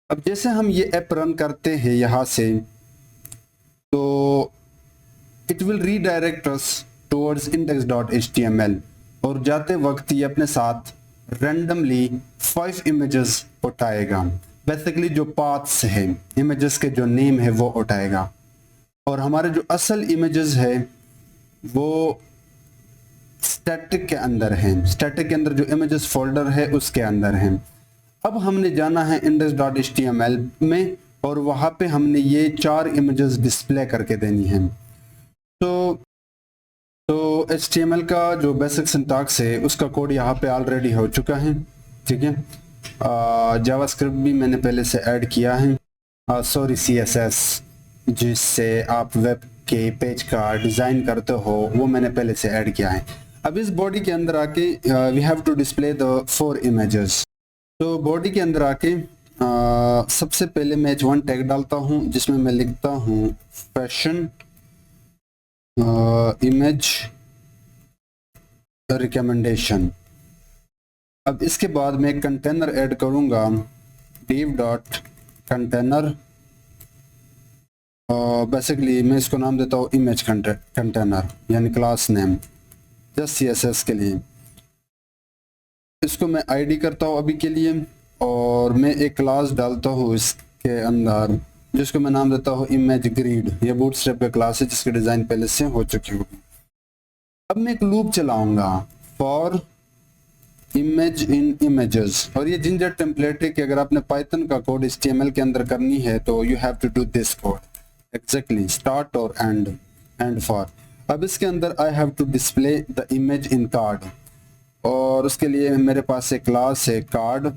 अब जैसे हम ये ऐप रन करते हैं यहाँ से, तो it will redirect us towards index.html, और जाते वक्त ये अपने साथ रैंडमली 5 इमेजेस उठाएगा। बेसिकली जो पाथ्स है, इमेजेस के जो नेम है वो उठाएगा, और हमारे जो असल इमेजेस है वो स्टैटिक के अंदर है। स्टैटिक के अंदर जो इमेजेस फोल्डर है उसके अंदर है। अब हमने जाना है index.html में, और वहाँ पे हमने ये 4 इमेजेस डिस्प्ले करके देनी है। तो HTML का जो बेसिक सिंटैक्स है उसका कोड यहाँ पे ऑलरेडी हो चुका है, ठीक है। जावास्क्रिप्ट भी मैंने पहले से ऐड किया है, सॉरी CSS, जिससे आप वेब के पेज का डिज़ाइन करते हो, वो मैंने पहले से ऐड किया है। अब इस बॉडी के अंदर आके we have to display the 4 images. तो बॉडी के अंदर आके सबसे पहले मैं H1 टैग डालता हूँ जिसमें मैं लिखता हूँ फैशन इमेज रिकमेंडेशन। अब इसके बाद मैं कंटेनर ऐड करूँगा div डॉट कंटेनर, बेसिकली मैं इसको नाम देता हूँ इमेज कंटेनर, यानी क्लास नेम जस्ट CSS के लिए। इसको मैं ID करता हूँ अभी के लिए, और मैं एक क्लास डालता हूँ इसके अंदर जिसको मैं नाम देता हूँ इमेज ग्रिड। ये बूटस्ट्रैप का क्लास है जिसकी डिज़ाइन पहले से हो चुकी होगी। अब मैं एक लूप चलाऊंगा फॉर इमेज इन इमेजेस, और ये जिंजर टेम्पलेट है कि अगर आपने पाइथन का कोड HTML के अंदर करनी है तो you have to do this code exactly start और एंड फॉर। अब इसके अंदर I have to display the image in card, और उसके लिए मेरे पास एक क्लास है कार्ड,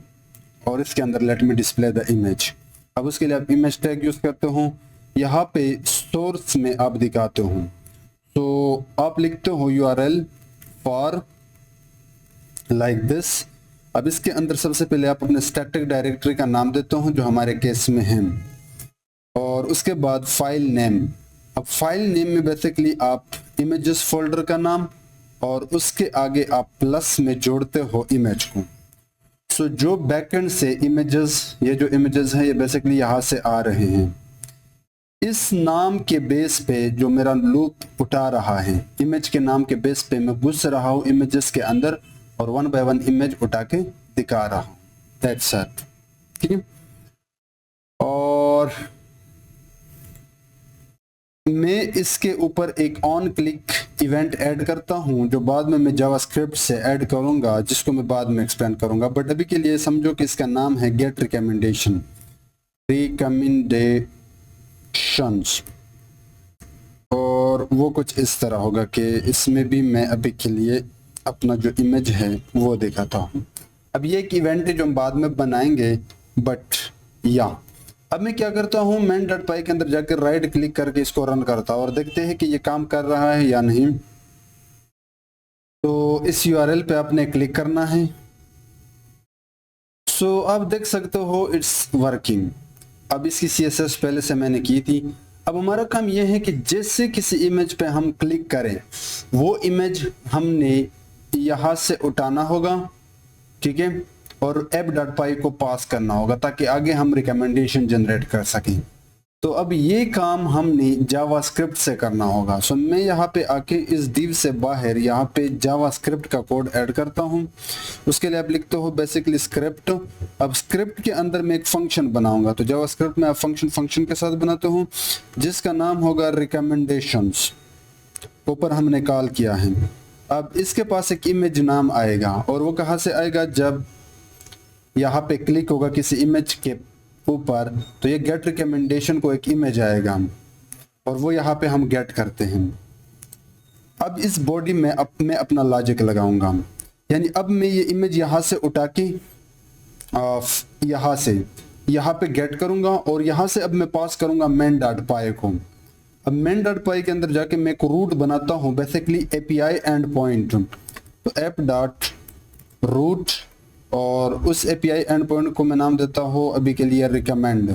और इसके अंदर let me display the image. अब उसके लिए आप इमेज टैग यूज करते हो, यहाँ पे सोर्स में आप दिखाते हो, तो आप लिखते हो URL फॉर लाइक दिस। अब इसके अंदर सबसे पहले आप अपने स्टैटिक डायरेक्टरी का नाम देते हो जो हमारे केस में है, और उसके बाद फाइल नेम। अब फाइल नेम में बेसिकली आप इमेजेस फोल्डर का नाम और उसके आगे आप प्लस में जोड़ते हो इमेज को। सो जो बैकएंड से इमेजेस, ये जो इमेजेस हैं ये बेसिकली यहाँ से आ रहे हैं, इस नाम के बेस पे जो मेरा लूप उठा रहा है, इमेज के नाम के बेस पे मैं घुस रहा हूँ इमेजेस के अंदर और 1 बाय 1 इमेज उठा के दिखा रहा हूँ, दैट्स इट। ठीक है, और मैं इसके ऊपर एक ऑन क्लिक इवेंट ऐड करता हूं जो बाद में मैं जावास्क्रिप्ट से ऐड करूंगा, जिसको मैं बाद में एक्सप्लेन करूंगा। बट अभी के लिए समझो कि इसका नाम है गेट रिकमेंडेशंस, और वो कुछ इस तरह होगा कि इसमें भी मैं अभी के लिए अपना जो इमेज है वो दिखाता हूं। अब ये एक इवेंट है जो हम बाद में बनाएंगे, बट अब मैं क्या करता हूँ, main.py के अंदर जाकर राइट क्लिक करके इसको रन करता हूँ और देखते हैं कि ये काम कर रहा है या नहीं। तो इस URL पे आपने क्लिक करना है। सो आप देख सकते हो इट्स वर्किंग। अब इसकी CSS पहले से मैंने की थी। अब हमारा काम यह है कि जैसे किसी इमेज पे हम क्लिक करें, वो इमेज हमने यहाँ से उठाना होगा, ठीक है, और app.py को पास करना होगा ताकि आगे हम रिकमेंडेशन जनरेट कर सकें। तो अब ये काम हमने जावास्क्रिप्ट से करना होगा। सो मैं यहाँ पे आके इस div से बाहर यहाँ पे जावास्क्रिप्ट का कोड ऐड करता हूँ। उसके लिए आप लिखते हो बेसिकली स्क्रिप्ट। अब स्क्रिप्ट के अंदर मैं एक फंक्शन बनाऊंगा, तो जावास्क्रिप्ट में आप फंक्शन के साथ बनाते हो जिसका नाम होगा रिकमेंडेशंस, ऊपर हमने कॉल किया है। अब इसके पास एक इमेज नाम आएगा, और वो कहाँ से आएगा, जब यहाँ पे क्लिक होगा किसी इमेज के ऊपर तो ये गेट रिकमेंडेशन को एक इमेज आएगा, और वो यहाँ पे हम गेट करते हैं। अब इस बॉडी में मैं अपना लॉजिक लगाऊंगा, यानी अब मैं ये इमेज यहाँ से उठा के यहाँ पे गेट करूंगा, और यहाँ से अब मैं पास करूंगा main.py को। अब main.py के अंदर जाके मैं एक रूट बनाता हूँ, बेसिकली API एंड पॉइंट, तो app.root, और उस API एंड पॉइंट को मैं नाम देता हूँ अभी के लिए रिकमेंड।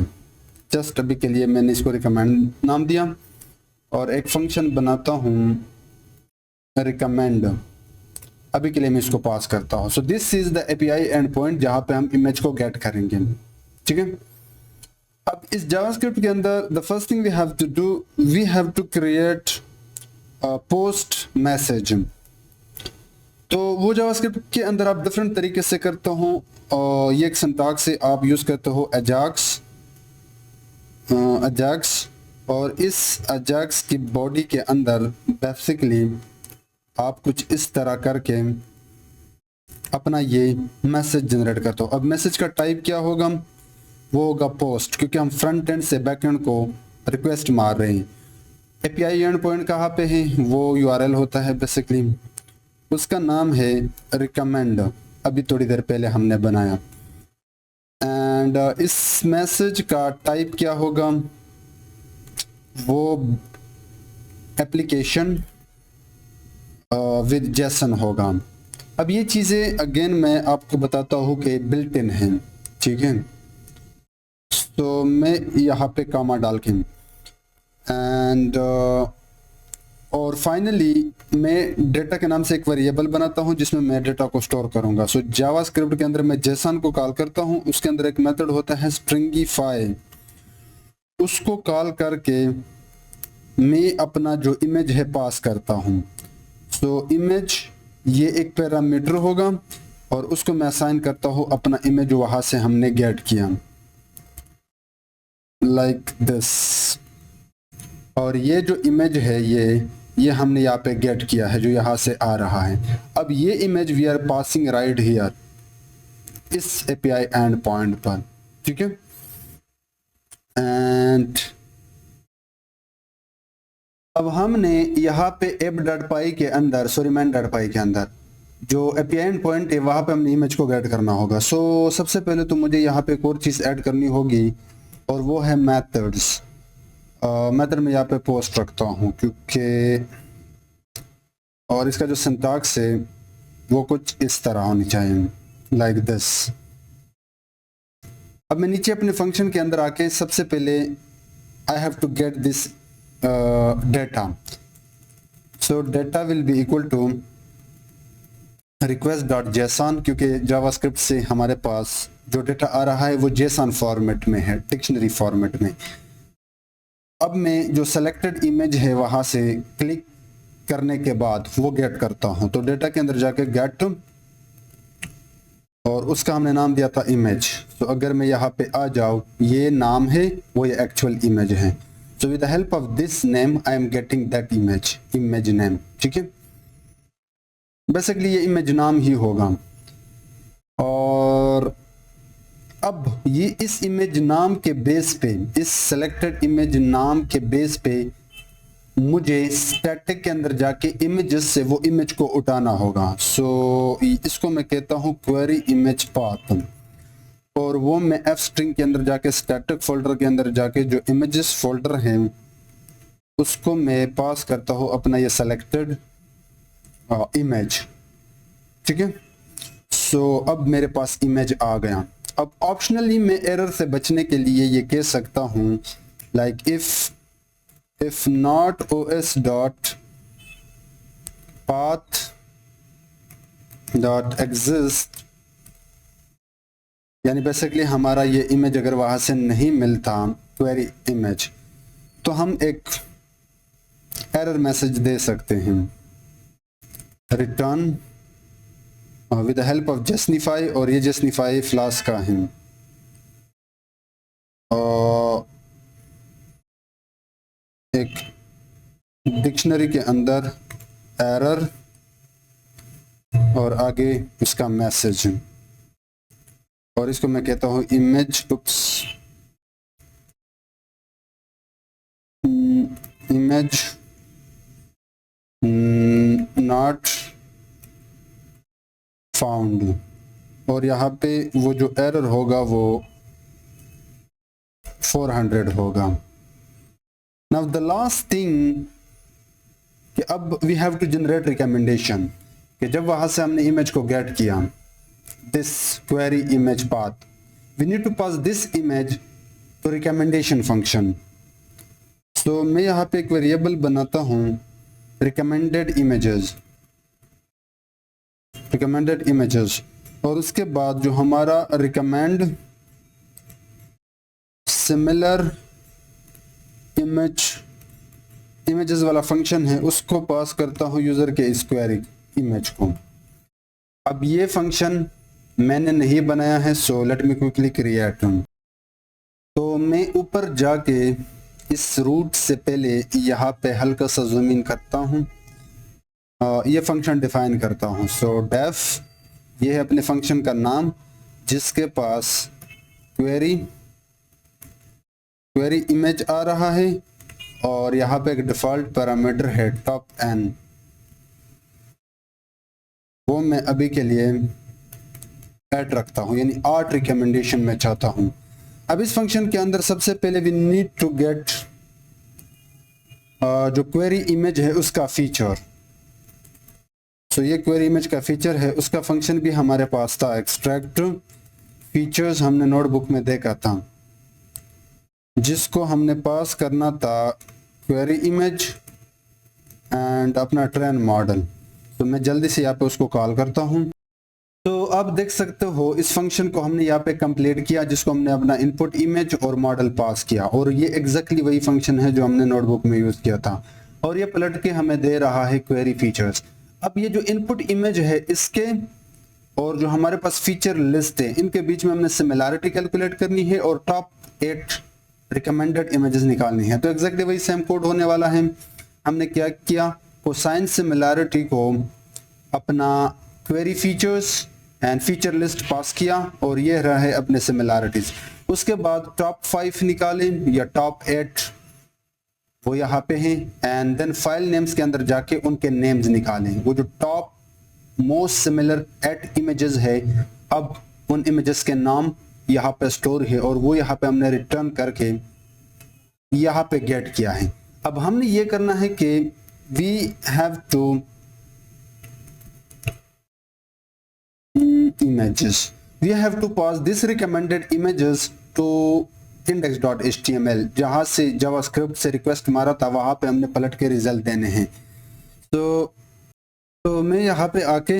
जस्ट अभी के लिए मैंने इसको रिकमेंड नाम दिया, और एक फंक्शन बनाता हूँ रिकमेंड। अभी के लिए मैं इसको पास करता हूँ। So this is the API and point जहाँ पे हम इमेज को गेट करेंगे, ठीक है। अब इस जावास्क्रिप्ट के अंदर the first thing we have to do, we have to create post message. तो वो जावास्क्रिप्ट के अंदर आप डिफरेंट तरीके से करते हो, और ये एक सिंटैक्स से आप यूज करते हो अजाक्स, और इस अजाक्स की बॉडी के अंदर बेसिकली आप कुछ इस तरह करके अपना ये मैसेज जनरेट करते हो। अब मैसेज का टाइप क्या होगा, वो होगा पोस्ट, क्योंकि हम फ्रंट एंड से बैक एंड को रिक्वेस्ट मार रहे हैं। API एंड पॉइंट कहाँ पे है, वो URL होता है बेसिकली, उसका नाम है रिकमेंड, अभी थोड़ी देर पहले हमने बनाया। एंड इस मैसेज का टाइप क्या होगा, वो एप्लीकेशन विद जेसन होगा। अब ये चीज़ें अगेन मैं आपको बताता हूँ कि बिल्ट इन है, ठीक है। तो मैं यहाँ पे कामा डाल के एंड और फाइनली मैं डेटा के नाम से एक वेरिएबल बनाता हूं जिसमें मैं डेटा को स्टोर करूंगा। सो जावास्क्रिप्ट के अंदर मैं जेसन को कॉल करता हूं, उसके अंदर एक मेथड होता है स्ट्रिंगीफाई, उसको कॉल करके मैं अपना जो इमेज है पास करता हूं। सो इमेज ये एक पैरामीटर होगा, और उसको मैं असाइन करता हूं अपना इमेज वहां से हमने गेट किया, लाइक दिस। और ये जो इमेज है ये हमने यहाँ पे गेट किया है जो यहाँ से आ रहा है। अब ये image we are passing right here इस एपीआई एंड पॉइंट पर, ठीक है। एंड अब हमने यहाँ पे app.py के अंदर, सॉरी main.py के अंदर जो एपीआई एंड पॉइंट है वहाँ पे हमने इमेज को गेट करना होगा। सो सबसे पहले तो मुझे यहाँ पे एक और चीज़ ऐड करनी होगी और वो है मेथड्स। मेथड में यहाँ पे पोस्ट रखता हूँ क्योंकि, और इसका जो सिंटैक्स है वो कुछ इस तरह होनी चाहिए, लाइक दिस। अब मैं नीचे अपने फंक्शन के अंदर आके सबसे पहले I have to get this data. So data will be equal to request.json, क्योंकि जावास्क्रिप्ट से हमारे पास जो डेटा आ रहा है वो जेसन फॉर्मेट में है, डिक्शनरी फॉर्मेट में। अब मैं जो सेलेक्टेड इमेज है वहां से क्लिक करने के बाद वो गेट करता हूं। तो डेटा के अंदर जाके गेट, और उसका हमने नाम दिया था इमेज। तो अगर मैं यहाँ पे आ जाऊँ, ये नाम है, वो ये एक्चुअल इमेज है। So with the help of this name I am getting that image name, ठीक है। बेसिकली ये इमेज नाम ही होगा। और अब ये इस इमेज नाम के बेस पे, इस सेलेक्टेड इमेज नाम के बेस पे मुझे स्टैटिक के अंदर जाके इमेजेस से वो इमेज को उठाना होगा। सो इसको मैं कहता हूँ क्वेरी इमेज पाथ, और वो मैं एफ स्ट्रिंग के अंदर जाके स्टैटिक फोल्डर के अंदर जाके जो इमेजेस फोल्डर है उसको मैं पास करता हूँ अपना ये सेलेक्टेड इमेज, ठीक है। सो अब मेरे पास इमेज आ गया। अब ऑप्शनली मैं एरर से बचने के लिए ये कह सकता हूँ like if not os dot path dot exist, यानी बेसिकली हमारा ये इमेज अगर वहां से नहीं मिलता क्वेरी इमेज, तो हम एक एरर मैसेज दे सकते हैं, return with the help of justify, और ये जस्टिफाई फ्लास्क का है। और एक डिक्शनरी के अंदर एरर और आगे उसका मैसेज, और इसको मैं कहता हूँ इमेज इमेज नॉट फाउंड, और यहाँ पे वो जो एरर होगा वो 400 होगा। नाउ द लास्ट थिंग कि अब we have to generate recommendation, कि जब वहां से हमने इमेज को गेट किया, this query image path, we need to pass this image to recommendation function. तो मैं यहाँ पे एक वेरिएबल बनाता हूँ रिकमेंडेड इमेजेस, और उसके बाद जो हमारा रिकमेंड सिमिलर इमेजेस वाला फंक्शन है उसको पास करता हूँ यूजर के इस क्वेरी इमेज को। अब ये फंक्शन मैंने नहीं बनाया है, so let me quickly create. तो मैं ऊपर जाके इस रूट से पहले यहाँ पे हल्का सा जूम इन करता हूँ, ये फंक्शन डिफाइन करता हूँ। सो डेफ ये है अपने फंक्शन का नाम जिसके पास क्वेरी इमेज आ रहा है, और यहाँ पे एक डिफॉल्ट पैरामीटर है टॉप एन, वो मैं अभी के लिए ऐड रखता हूँ, यानी 8 रिकमेंडेशन मैं चाहता हूँ। अब इस फंक्शन के अंदर सबसे पहले वी नीड टू गेट जो क्वेरी इमेज है उसका फीचर। सो ये क्वेरी इमेज का फीचर है, उसका फंक्शन भी हमारे पास था, एक्सट्रैक्ट फीचर्स हमने नोटबुक में देखा था, जिसको हमने पास करना था क्वेरी इमेज एंड अपना ट्रेन मॉडल। तो मैं जल्दी से यहाँ पे उसको कॉल करता हूँ। तो आप देख सकते हो इस फंक्शन को हमने यहाँ पे कंप्लीट किया, जिसको हमने अपना इनपुट इमेज और मॉडल पास किया, और ये एग्जैक्टली वही फंक्शन है जो हमने नोटबुक में यूज किया था, और ये पलट के हमें दे रहा है क्वेरी फीचर्स। अब ये जो इनपुट इमेज है इसके और जो हमारे पास फीचर लिस्ट है इनके बीच में हमने सिमिलैरिटी कैलकुलेट करनी है और टॉप 8 रिकमेंडेड इमेजेस निकालनी है। तो एग्जैक्टली वही सेम कोड होने वाला है। हमने क्या किया, कोसाइन सिमिलैरिटी को अपना query features and feature list pass किया और ये रहे अपने सिमिलैरिटीज। उसके बाद टॉप 5 निकालें या टॉप 8 वो यहाँ पे हैं एंड देन फाइल नेम्स के अंदर जाके उनके नेम्स निकालें। वो जो टॉप मोस्ट सिमिलर 8 इमेजेस है, अब उन इमेजेस के नाम यहाँ पे स्टोर है और वो यहाँ पे हमने रिटर्न करके यहाँ पे गेट किया है। अब हमने ये करना है कि we have to images, we have to pass this recommended images to index.html। जहां से जावास्क्रिप्ट से रिक्वेस्ट मारा था वहां पे हमने पलट के रिजल्ट देने हैं। तो मैं यहाँ पे आके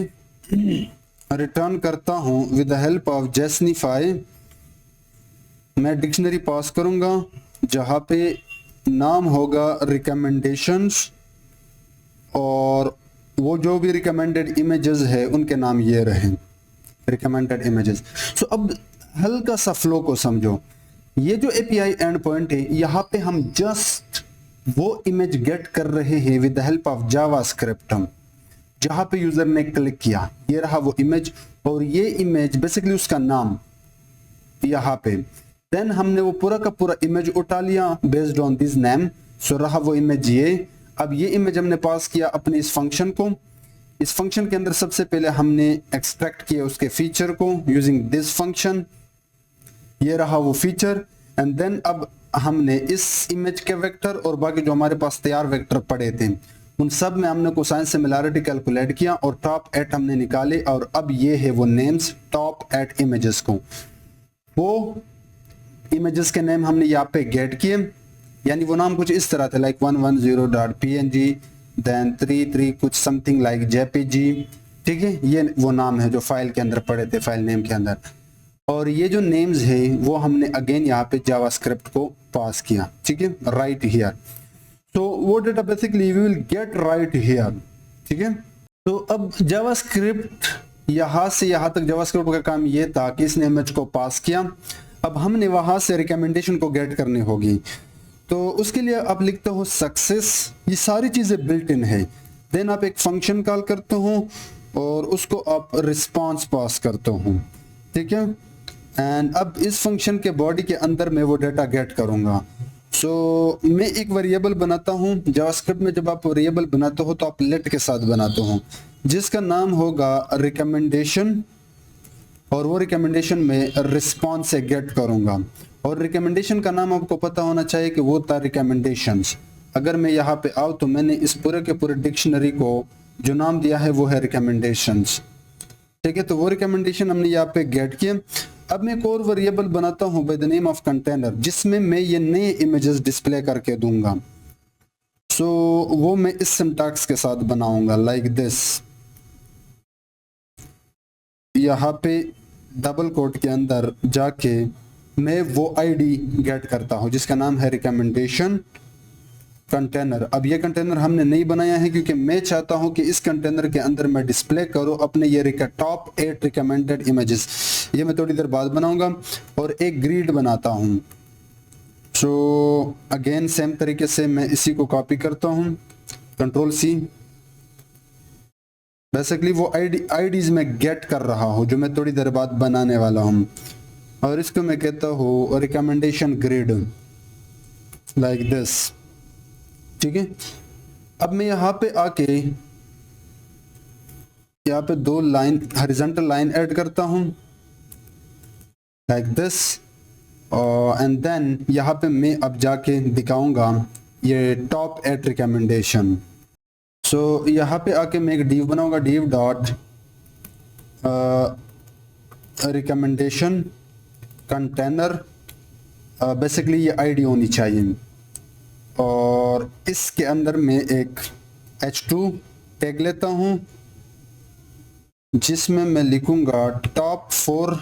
रिटर्न करता हूँ विद द हेल्प ऑफ जेसनिफाई। मैं डिक्शनरी पास करूंगा जहाँ पे नाम होगा रिकमेंडेशंस और वो जो भी रिकमेंडेड इमेजेस है उनके नाम ये रहे रिकमेंडेड इमेजेस। सो अब हल्का सा फ्लो को समझो। ये जो एपीआई एंड पॉइंट है यहाँ पे हम जस्ट वो इमेज गेट कर रहे हैं with the help of JavaScript. जहाँ पे यूजर ने क्लिक किया ये रहा वो इमेज और ये इमेज बेसिकली उसका नाम यहाँ पे। देन हमने वो पूरा का पूरा इमेज उठा लिया बेस्ड ऑन दिस नेम। सो रहा वो इमेज ये। अब ये इमेज हमने पास किया अपने इस फंक्शन को। इस फंक्शन के अंदर सबसे पहले हमने एक्सट्रैक्ट किया उसके फीचर को यूजिंग दिस फंक्शन। ये रहा वो फीचर एंड देन अब हमने इस इमेज के वेक्टर और बाकी जो हमारे पास तैयार वेक्टर पड़े थे उन सब में हमने कोसाइन सिमिलैरिटी कैलकुलेट किया और टॉप 8 हमने निकाले और अब ये है वो नेम्स टॉप 8 इमेजेस को। वो इमेजेस के नेम हमने यहाँ पे गेट किए, यानी वो नाम कुछ इस तरह थे लाइक 110.png देन 33 कुछ समथिंग लाइक jpg। ठीक है, ये वो नाम है जो फाइल के अंदर पड़े थे फाइल नेम के अंदर। और ये जो नेम्स है वो हमने अगेन यहाँ पे जावास्क्रिप्ट को पास किया। ठीक है, राइट हियर। तो वो data basically we will get right here. ठीक है, तो अब जावास्क्रिप्ट यहाँ से यहाँ तक जावास्क्रिप्ट का काम ये था कि इसने इमेज को पास किया। अब हमने वहां से रिकमेंडेशन को गेट करनी होगी। तो उसके लिए आप लिखते हो सक्सेस, ये सारी चीजें बिल्ट इन है। देन आप एक फंक्शन कॉल करते हो और उसको आप रिस्पांस पास करते हो। ठीक है, एंड अब इस फंक्शन के बॉडी के अंदर मैं वो डेटा गेट करूंगा। सो मैं एक वेरिएबल बनाता हूँ। जावास्क्रिप्ट में जब आप वेरिएबल बनाते हो तो आप लेट के साथ बनाते हो जिसका नाम होगा रिकमेंडेशन और वो रिकमेंडेशन में रिस्पॉन्स से गेट करूंगा। और रिकमेंडेशन का नाम आपको पता होना चाहिए कि वो था रिकमेंडेशंस। अगर मैं यहाँ पे आऊँ तो मैंने इस पूरे के पूरे डिक्शनरी को जो नाम दिया है वो है रिकमेंडेशंस। ठीक है, तो वो रिकमेंडेशन हमने यहाँ पे गेट किए। अब मैं एक और वेरिएबल बनाता हूँ by the name of container जिसमें मैं ये नए इमेजेस डिस्प्ले करके दूंगा। सो वो मैं इस सिंटैक्स के साथ बनाऊंगा लाइक दिस। यहाँ पे डबल कोट के अंदर जाके मैं वो आईडी गेट करता हूँ जिसका नाम है रिकमेंडेशन कंटेनर। अब ये कंटेनर हमने नहीं बनाया है क्योंकि मैं चाहता हूं कि इस कंटेनर के अंदर मैं डिस्प्ले करूं अपने ये टॉप 8 रिकमेंडेड इमेजेस। ये मैं थोड़ी देर बाद बनाऊंगा। और एक ग्रिड बनाता हूं। सो अगेन सेम तरीके से मैं इसी को कॉपी करता हूं, कंट्रोल सी। बेसिकली वो आईडीज में गेट कर रहा हूं जो मैं थोड़ी देर बाद बनाने वाला हूं। और इसको मैं कहता हूँ रिकमेंडेशन ग्रिड लाइक दिस। ठीक है, अब मैं यहाँ पे आके यहाँ पे 2 लाइन हॉरिजॉन्टल लाइन ऐड करता हूँ लाइक दिस। एंड देन यहाँ पे मैं अब जाके दिखाऊंगा ये टॉप 8 रिकमेंडेशन। सो यहाँ पे आके मैं एक डिव बनाऊंगा, div dot recommendation container. Basically ये आईडी होनी चाहिए और इसके अंदर मैं एक h2 टैग लेता हूं जिसमें मैं लिखूंगा टॉप 4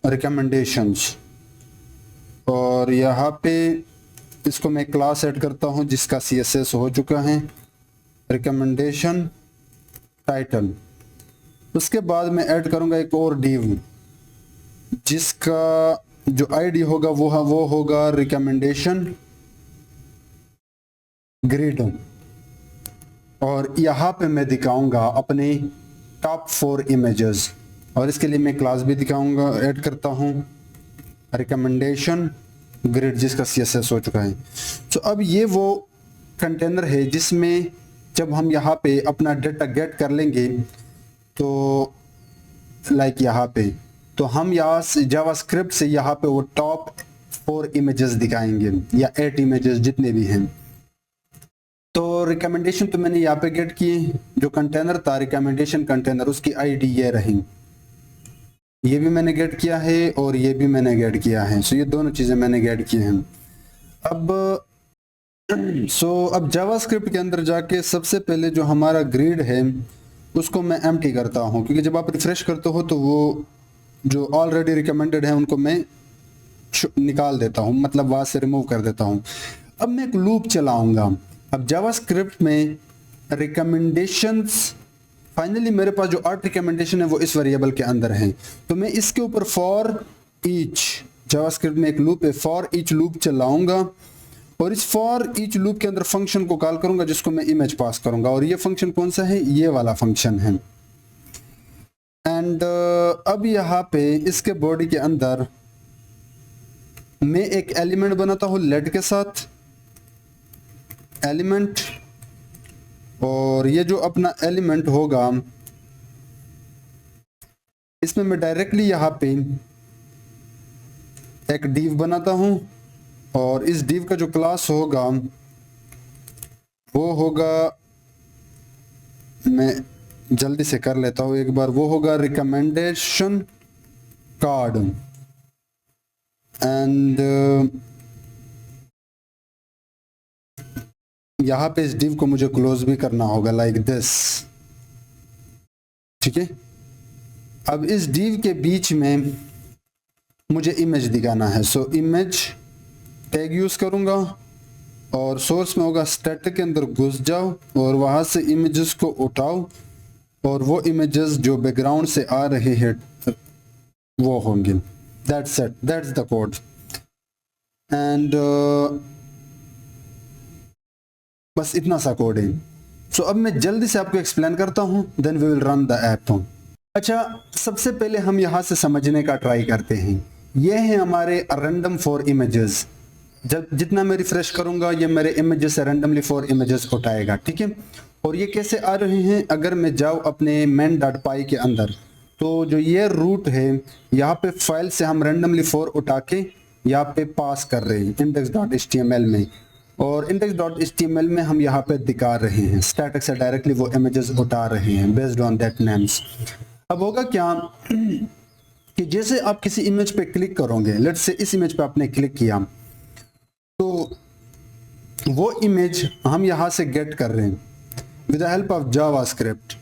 रिकमेंडेशंस। और यहाँ पे इसको मैं क्लास ऐड करता हूं जिसका CSS हो चुका है, रिकमेंडेशन टाइटल। उसके बाद मैं ऐड करूंगा एक और डिव जिसका जो आईडी होगा वो होगा रिकमेंडेशन ग्रिड। और यहाँ पे मैं दिखाऊंगा अपने टॉप 4 इमेजेस, और इसके लिए मैं क्लास भी दिखाऊंगा, ऐड करता हूँ रिकमेंडेशन ग्रिड जिसका CSS हो चुका है। तो अब ये वो कंटेनर है जिसमें जब हम यहाँ पे अपना डेटा गेट कर लेंगे तो लाइक यहाँ पे, तो हम यहाँ से जावास्क्रिप्ट से यहाँ पे वो टॉप 4 इमेजेस दिखाएंगे या 8 इमेजेस जितने भी हैं। तो रिकमेंडेशन तो मैंने यहाँ पे गेट किए, जो कंटेनर था रिकमेंडेशन कंटेनर उसकी आईडी ये रही, ये भी मैंने गेट किया है और ये भी मैंने गेट किया है। सो ये दोनों चीज़ें मैंने गेट की हैं। अब अब जावास्क्रिप्ट के अंदर जाके सबसे पहले जो हमारा ग्रिड है उसको मैं एम्प्टी करता हूँ, क्योंकि जब आप रिफ्रेश करते हो तो वो जो ऑलरेडी रिकमेंडेड है उनको मैं निकाल देता हूँ, मतलब वहाँ से रिमूव कर देता हूँ। अब मैं एक लूप चलाऊंगा। अब जावास्क्रिप्ट में रिकमेंडेशंस, फाइनली मेरे पास जो 8 रिकमेंडेशन है वो इस वेरिएबल के अंदर हैं, तो मैं इसके ऊपर फॉर ईच, जावास्क्रिप्ट में एक लूप है, फॉर ईच लूप चलाऊंगा और इस फॉर ईच लूप के अंदर फंक्शन को कॉल करूंगा जिसको मैं इमेज पास करूंगा। और ये फंक्शन कौन सा है? ये वाला फंक्शन है। एंड अब यहाँ पे इसके बॉडी के अंदर मैं एक एलिमेंट बनाता हूँ लेट के साथ, एलिमेंट, और ये जो अपना एलिमेंट होगा इसमें मैं डायरेक्टली यहाँ पे एक div बनाता हूँ और इस div का जो क्लास होगा वो होगा, मैं जल्दी से कर लेता हूँ एक बार, वो होगा रिकमेंडेशन कार्ड। एंड यहाँ पे इस div को मुझे क्लोज भी करना होगा लाइक दिस, ठीक है। अब इस div के बीच में मुझे इमेज दिखाना है, सो इमेज टैग यूज करूंगा और सोर्स में होगा स्टैटिक के अंदर घुस जाओ और वहां से इमेजेस को उठाओ और वो इमेजेस जो बैकग्राउंड से आ रहे हैं वो होंगे। That's it, that's the code. And बस इतना सा कोड है। सो अब मैं जल्दी से आपको एक्सप्लेन करता हूं, then we will run the app. अच्छा, सबसे पहले हम यहां से समझने का ट्राई करते हैं। ये है हमारे रैंडम 4 इमेजेस, जब जितना मैं रिफ्रेश करूंगा ये मेरे इमेजेस से रैंडमली 4 इमेजेस उठाएगा, ठीक है। और ये कैसे आ रहे हैं? अगर मैं जाऊँ अपने main.py के अंदर, तो जो ये रूट है यहाँ पे फाइल से हम रैंडमली 4 उठा के यहाँ पे पास कर रहे हैं index.html में, और index.html में हम यहाँ पे दिखा रहे हैं, स्टैटिक से डायरेक्टली वो इमेजेस उठा रहे हैं बेस्ड ऑन दैट नेम्स। अब होगा क्या कि जैसे आप किसी इमेज पे क्लिक करोगे, लेट्स से इस इमेज पे आपने क्लिक किया, तो वो इमेज हम यहाँ से गेट कर रहे हैं with the help of JavaScript.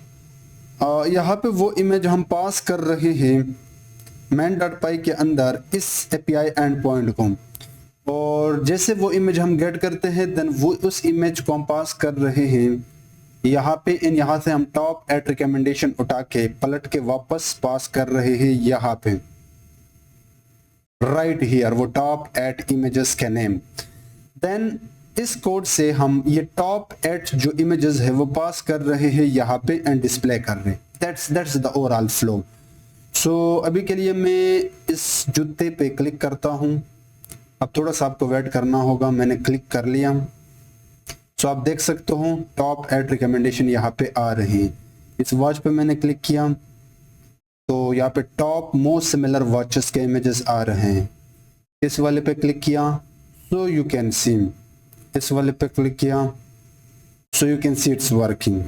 यहाँ पे वो इमेज हम पास कर रहे हैं main.py के अंदर इस API एंड पॉइंट को, और जैसे वो इमेज हम गेट करते हैं देन वो उस इमेज को हम पास कर रहे हैं यहाँ पे, इन यहाँ से हम टॉप एट रिकमेंडेशन उठा के पलट के वापस पास कर रहे हैं यहाँ पे राइट हियर, वो टॉप एट इमेजेस के नेम। देन इस कोड से हम ये टॉप एट जो इमेजेस है वो पास कर रहे हैं यहाँ पे एंड डिस्प्ले कर रहे हैं। That's the overall flow. So अभी के लिए मैं इस जूते पे क्लिक करता हूँ। अब थोड़ा सा आपको वेट करना होगा, मैंने क्लिक कर लिया। सो आप देख सकते हो टॉप एट रिकमेंडेशन यहाँ पे आ रहे हैं। इस वॉच पे मैंने क्लिक किया तो यहाँ पे टॉप मोस्ट सिमिलर वॉचेस के इमेजेस आ रहे हैं। इस वाले पे क्लिक किया सो यू कैन सी, इस वाले पे क्लिक किया so you can see it's working.